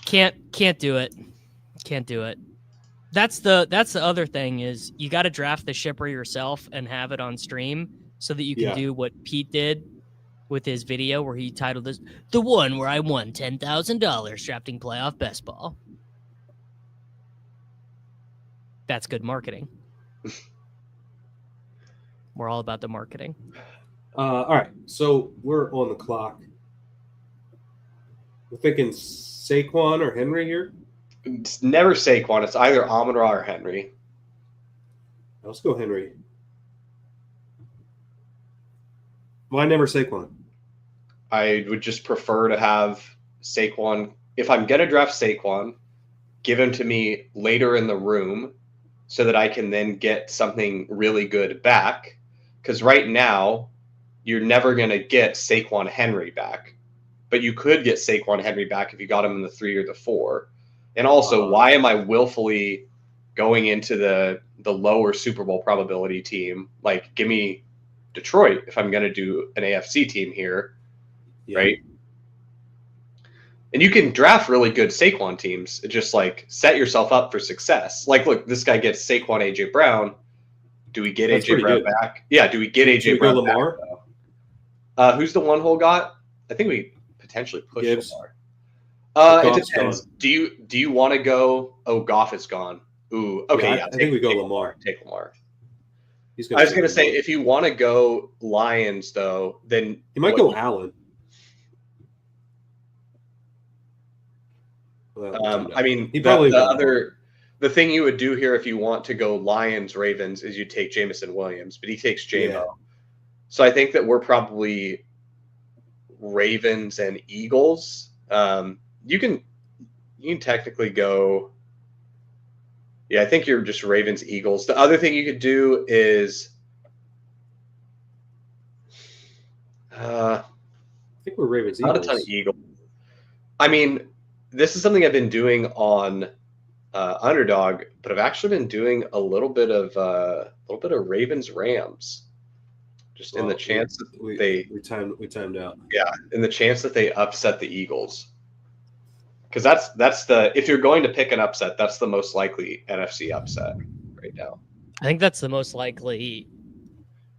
Can't do it. Can't do it. That's the other thing is you got to draft the shipper yourself and have it on stream so that you can do what Pete did with his video where he titled this "The One Where I Won $10,000 Drafting Playoff Best Ball." That's good marketing. We're all about the marketing. All right, so we're on the clock. We're thinking Saquon or Henry here. It's never Saquon. It's either Amon-Ra or Henry. Let's go Henry. Why never Saquon? I would just prefer to have Saquon. If I'm going to draft Saquon, give him to me later in the room so that I can then get something really good back. Because right now, you're never going to get Saquon Henry back. But you could get Saquon Henry back if you got him in the 3 or the 4. And also, why am I willfully going into the lower Super Bowl probability team? Like, give me Detroit if I'm going to do an AFC team here, right? And you can draft really good Saquon teams. It just, like, set yourself up for success. Like, look, this guy gets Saquon A.J. Brown. Do we get A.J. Brown back? Yeah, do we get A.J. Brown Lamar? Back? Who's the one hole got? I think we potentially push Gibbs. Lamar. It depends. Gone. Do you want to go? Oh, Goff is gone. Ooh, okay. I think we go Lamar. Take Lamar. I was going to say, if you want to go Lions, though, then he might go Allen. I mean, he probably the thing you would do here if you want to go Lions Ravens is you take Jameson Williams, but he takes JMO. Yeah. So I think that we're probably Ravens and Eagles. You can technically go. Yeah, I think you're just Ravens, Eagles. The other thing you could do is, I think we're Ravens, not Eagles. A ton of Eagles. I mean, this is something I've been doing on Underdog, but I've actually been doing a little bit of Ravens, Rams, just in the chance that we timed out. Yeah, in the chance that they upset the Eagles. Because that's if you're going to pick an upset, that's the most likely NFC upset right now. I think that's the most likely.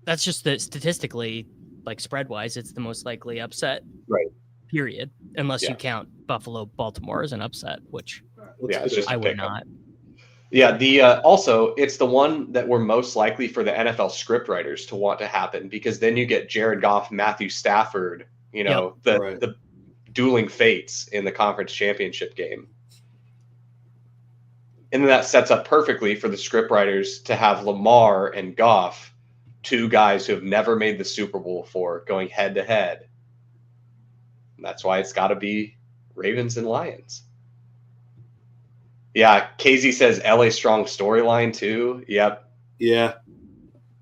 That's just statistically, like spread wise, it's the most likely upset. Right. Period. Unless you count Buffalo, Baltimore as an upset, which I would not. Yeah. Also it's the one that we're most likely for the NFL script writers to want to happen, because then you get Jared Goff, Matthew Stafford, the dueling fates in the conference championship game. And then that sets up perfectly for the script writers to have Lamar and Goff, two guys who have never made the Super Bowl before, going head to head. And that's why it's got to be Ravens and Lions. Yeah, KZ says LA Strong storyline too. Yep. Yeah.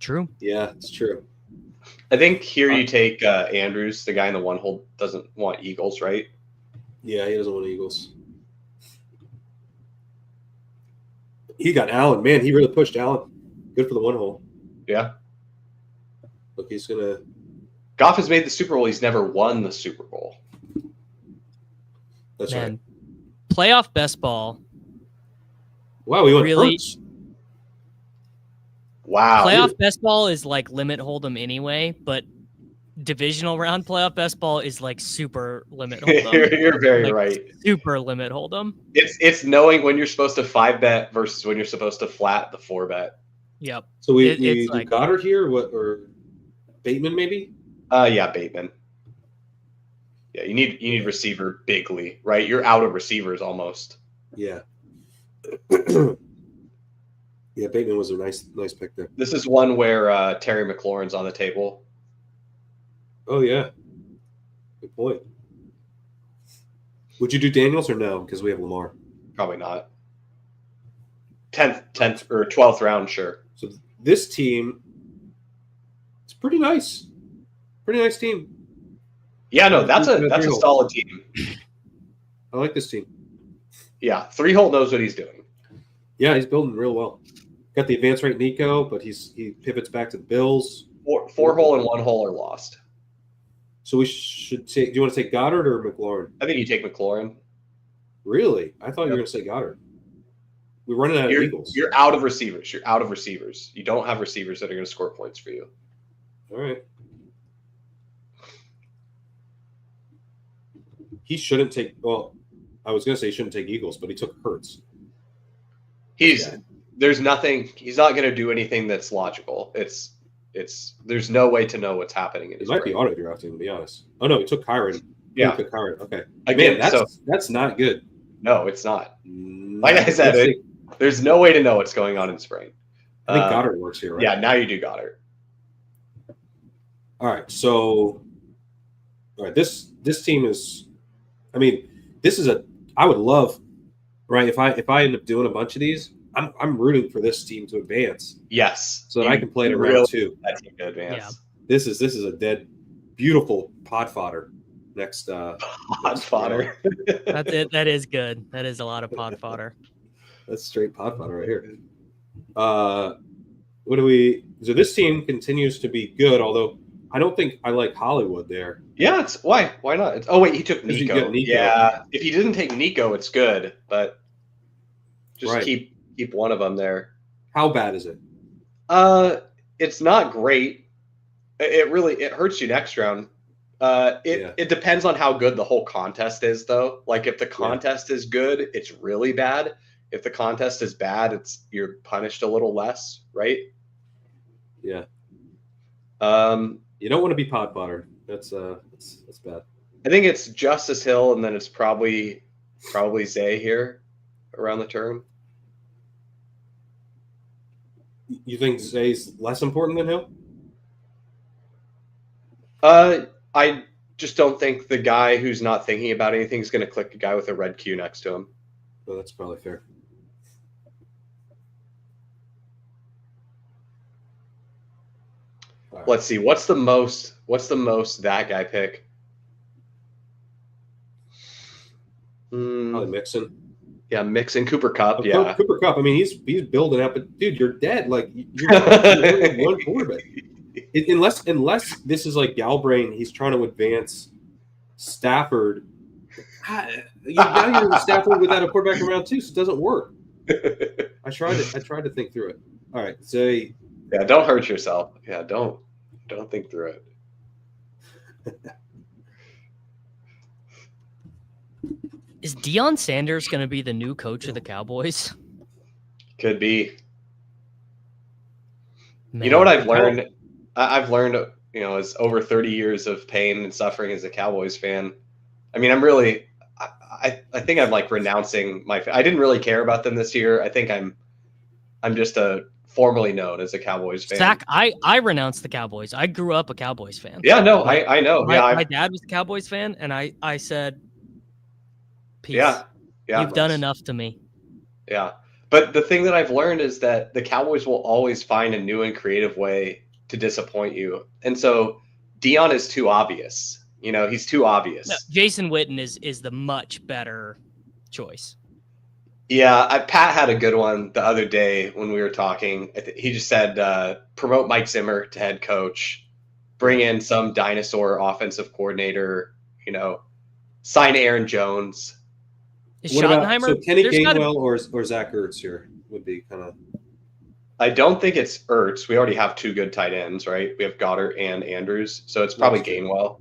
True. Yeah, it's true. I think here you take Andrews, the guy in the one hole, doesn't want Eagles, right? Yeah, he doesn't want Eagles. He got Allen. Man, he really pushed Allen. Good for the one hole. Yeah. Look, he's going to. Goff has made the Super Bowl. He's never won the Super Bowl. That's right. Playoff best ball. Wow, we went Really? Hurts. Wow. Playoff best ball is like limit hold'em anyway, but divisional round playoff best ball is like super limit hold'em. You're very Like, right. Super limit hold'em. It's knowing when you're supposed to 5-bet versus when you're supposed to flat the 4-bet. Yep. So we It's do like- Goddard here, or Bateman maybe? Yeah, Bateman. Yeah, you need receiver bigly, right? You're out of receivers almost. Yeah. Yeah, Bateman was a nice pick there. This is one where Terry McLaurin's on the table. Oh yeah, good point. Would you do Daniels or no? Because we have Lamar. Probably not. 10th or 12th round, sure. So this team, it's pretty nice. Pretty nice team. Yeah, no, that's a solid team. I like this team. Yeah, 3-hole knows what he's doing. Yeah, he's building real well. Got the advance rate Nico, but he pivots back to the Bills. 4-hole and 1-hole are lost. So we should take. Do you want to take Goddard or McLaurin? I think you take McLaurin. Really? I thought you were going to say Goddard. We're running out of Eagles. You're out of receivers. You're out of receivers. You don't have receivers that are going to score points for you. All right. He shouldn't take. Well, I was going to say he shouldn't take Eagles, but he took Hurts. There's nothing. He's not going to do anything that's logical. There's no way to know what's happening in his It might be brain. auto drafting, to be honest. Oh no, he took Kerrane. Yeah. He took Kerrane. Okay. Again, Man, that's not good. No, it's not. Like I said, there's no way to know what's going on in his brain. I think Goddard works here, right? Yeah, now you do Goddard. All right. So, all right. This team is. I mean, this is I would love, right? If I end up doing a bunch of these, I'm rooting for this team to advance. Yes. So that I can play it in round 2. That team to advance. Yeah. This is a dead, beautiful pod fodder. Next Pod fodder. That's it. That is good. That is a lot of pod fodder. That's straight pod fodder right here. What do we? So this team continues to be good, although I don't think I like Hollywood there. Yeah, why not? Oh wait, he took Because you Nico. got Nico. Yeah, if he didn't take Nico, it's good, but just Right. keep one of them there. How bad is it? It's not great. It hurts you next round. It depends on how good the whole contest is, though. Like if the contest is good, it's really bad. If the contest is bad, you're punished a little less, right? Yeah. You don't want to be pod fodder. That's bad. I think it's Justice Hill, and then it's probably Zay here around the turn. You think Zay's less important than Hill? I just don't think the guy who's not thinking about anything is going to click a guy with a red Q next to him. Well, that's probably fair. Right. Let's see. What's the most that guy pick? Probably Mixon. Yeah, Mixon, Cooper Kupp. Yeah, Cooper Kupp. I mean, he's building up, but dude, you're dead. Like you're one quarterback. Unless this is like Galbrain, he's trying to advance Stafford. Now you're Stafford without a quarterback in round 2, so it doesn't work. I tried to think through it. All right, Zay. Yeah, don't hurt yourself. Yeah, don't think through it. Is Deion Sanders going to be the new coach of the Cowboys? Could be. Man. You know what I've learned? I've learned, as over 30 years of pain and suffering as a Cowboys fan. I mean, I I think I'm like renouncing I didn't really care about them this year. I think I'm just formerly known as a Cowboys fan. Zach, I renounced the Cowboys. I grew up a Cowboys fan. Yeah, no, I know. My dad was a Cowboys fan, and I said, peace. Yeah. You've done enough to me. Yeah. But the thing that I've learned is that the Cowboys will always find a new and creative way to disappoint you. And so Dion is too obvious. He's too obvious. No, Jason Witten is the much better choice. Yeah, Pat had a good one the other day when we were talking. He just said, promote Mike Zimmer to head coach, bring in some dinosaur offensive coordinator, sign Aaron Jones. Is Schottenheimer? So Kenny Gainwell or Zach Ertz here would be kind of. I don't think it's Ertz. We already have two good tight ends, right? We have Goddard and Andrews, so it's probably Gainwell.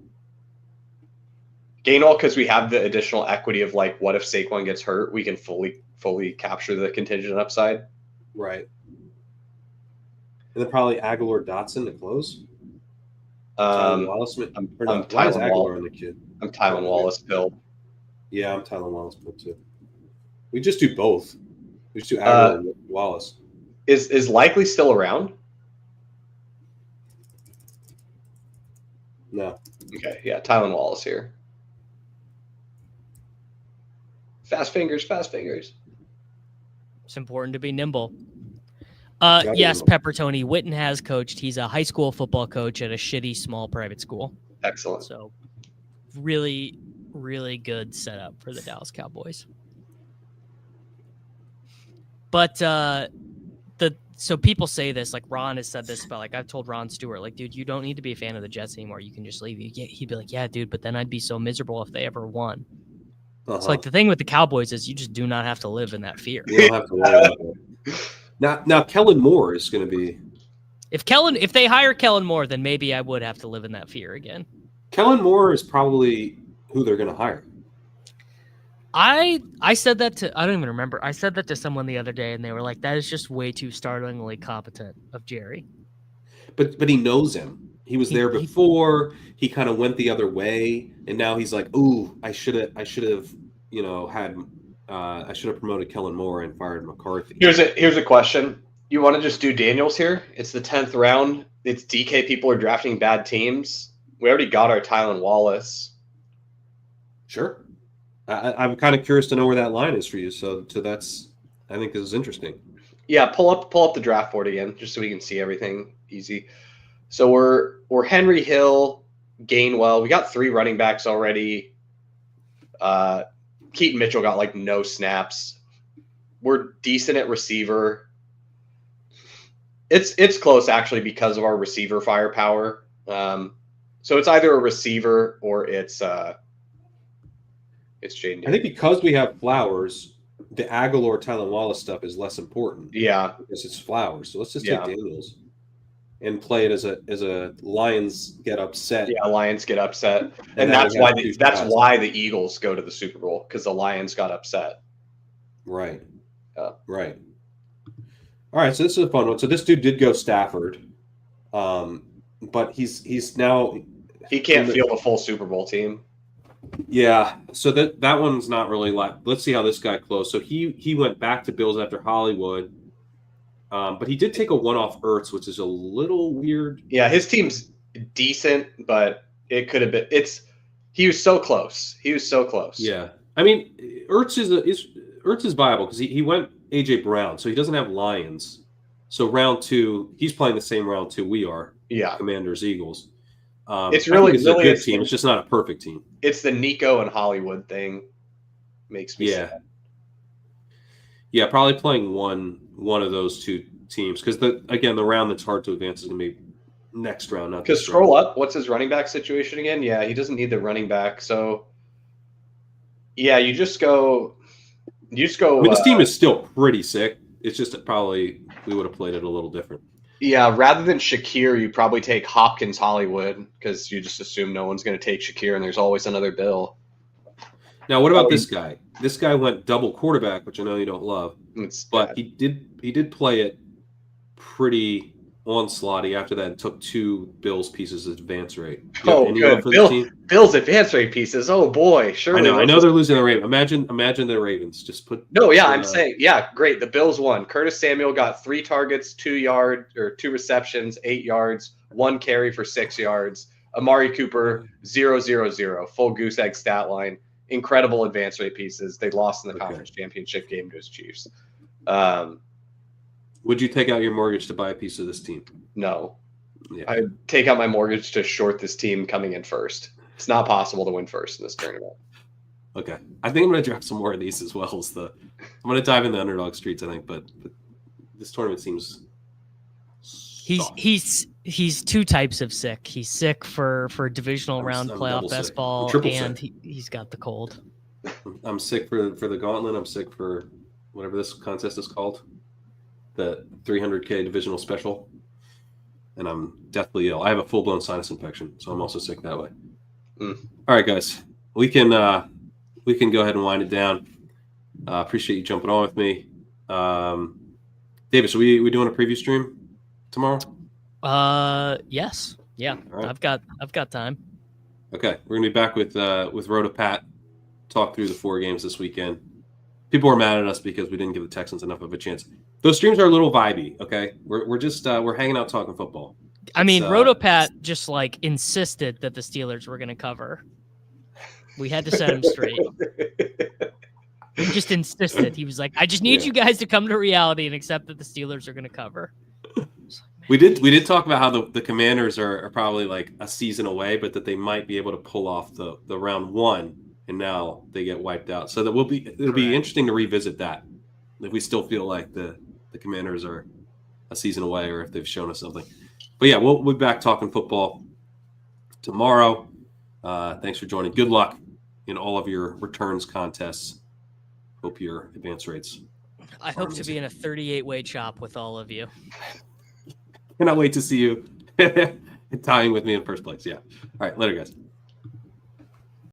Gainwell, because we have the additional equity of like, what if Saquon gets hurt? We can fully capture the contingent upside. Right. And then probably Aguilar Dotson to close. Wallace. I'm Tylan Aguilar in the kid. I'm Tylan Wallace build. Yeah, I'm Tylan Wallace build too. We just do both. We just do Aguilar and Wallace. Is Likely still around? No. Okay, yeah, Tylan Wallace here. Fast fingers. It's important to be nimble. Yes, Pepper Tony. Witten has coached. He's a high school football coach at a shitty small private school. Excellent. So really, really good setup for the Dallas Cowboys. But so people say this, like Ron has said this about, like, I've told Ron Stewart, like, dude, you don't need to be a fan of the Jets anymore. You can just leave. He'd be like, yeah, dude, but then I'd be so miserable if they ever won. So like the thing with the Cowboys is you just do not have to live in that fear. You don't have to worry about that. Now Kellen Moore is going to be. If they hire Kellen Moore, then maybe I would have to live in that fear again. Kellen Moore is probably who they're going to hire. I said that to, I don't even remember. I said that to someone the other day, and they were like, that is just way too startlingly competent of Jerry. But he knows him. He was there before. He kind of went the other way, and now he's like, "Ooh, I should have, I should have promoted Kellen Moore and fired McCarthy." Here's a question. You want to just do Daniels here? It's the 10th round. It's DK. People are drafting bad teams. We already got our Tylan Wallace. Sure. I'm kind of curious to know where that line is for you. So that's, I think this is interesting. Yeah, pull up the draft board again, just so we can see everything easy. So we're Henry Hill, Gainwell. We got 3 running backs already. Keaton Mitchell got like no snaps. We're decent at receiver. It's close actually because of our receiver firepower. So it's either a receiver or it's Jaden. I think because we have Flowers, the Aguilar Tylan Wallace stuff is less important. Yeah, because it's Flowers. So let's just take Daniels and play it as a Lions get upset. Yeah, Lions get upset, and that's why the Eagles go to the Super Bowl, because the Lions got upset. Right. Right. All right. So this is a fun one. So this dude did go Stafford, but he's now he can't field a full Super Bowl team. Yeah. So that one's not really like. Let's see how this guy closed. So he went back to Bills after Hollywood. But he did take a one-off Ertz, which is a little weird. Yeah, his team's decent, but it could have been. He was so close. Yeah, I mean, Ertz is viable because he went AJ Brown, so he doesn't have Lions. So round 2, he's playing the same round 2 we are. Yeah, Commanders Eagles. It's really a good team. It's just not a perfect team. It's the Nico and Hollywood thing makes me sad. Yeah, probably playing one of those 2 teams because the round that's hard to advance is going to be next round. Not because scroll up. What's his running back situation again? Yeah, he doesn't need the running back. So yeah, you just go. I mean, this team is still pretty sick. It's just that probably we would have played it a little different. Yeah, rather than Shakir, you probably take Hopkins Hollywood because you just assume no one's going to take Shakir, and there's always another Bill. Now, what about this guy? This guy went double quarterback, which I know you don't love, but he did play it pretty Onslaught. After that, took 2 Bills pieces of advance rate. Oh, good. Bill's advance rate pieces. Oh boy, sure. I know they're losing the Ravens. Imagine the Ravens. Just put. No, yeah, I'm saying, yeah, great. The Bills won. Curtis Samuel got 3 targets, 2 receptions, 8 yards, 1 carry for 6 yards. Amari Cooper 0-0-0, full goose egg stat line. Incredible advance rate pieces. They lost in the conference championship game to his Chiefs. Would you take out your mortgage to buy a piece of this team? No. Yeah. I'd take out my mortgage to short this team coming in first. It's not possible to win first in this tournament. Okay. I think I'm going to draft some more of these as well. I'm going to dive in the underdog streets, I think, but this tournament seems soft. He's 2 types of sick. He's sick for divisional round playoff best ball, and he's got the cold. I'm sick for the Gauntlet. I'm sick for whatever this contest is called. The 300K divisional special, and I'm deathly ill. I have a full-blown sinus infection, so I'm also sick that way. All right, guys, we can go ahead and wind it down. Appreciate you jumping on with me, David. So we doing a preview stream tomorrow? Yes, yeah. Right. I've got time. Okay, we're gonna be back with Rhoda Pat, talk through the 4 games this weekend. People were mad at us because we didn't give the Texans enough of a chance. Those streams are a little vibey, okay? We're just we're hanging out talking football. I mean, Rotopat just insisted that the Steelers were going to cover. We had to set him straight. He just insisted. He was like, "I just need you guys to come to reality and accept that the Steelers are going to cover." We did talk about how the Commanders are probably a season away, but that they might be able to pull off the round 1. And now they get wiped out. So it'll be interesting to revisit that if we still feel like the Commanders are a season away or if they've shown us something. But yeah, we'll be back talking football tomorrow. Thanks for joining. Good luck in all of your returns contests. Hope your advance rates. I hope to be in a 38-way chop with all of you. Cannot wait to see you tying with me in first place. Yeah. All right. Later, guys.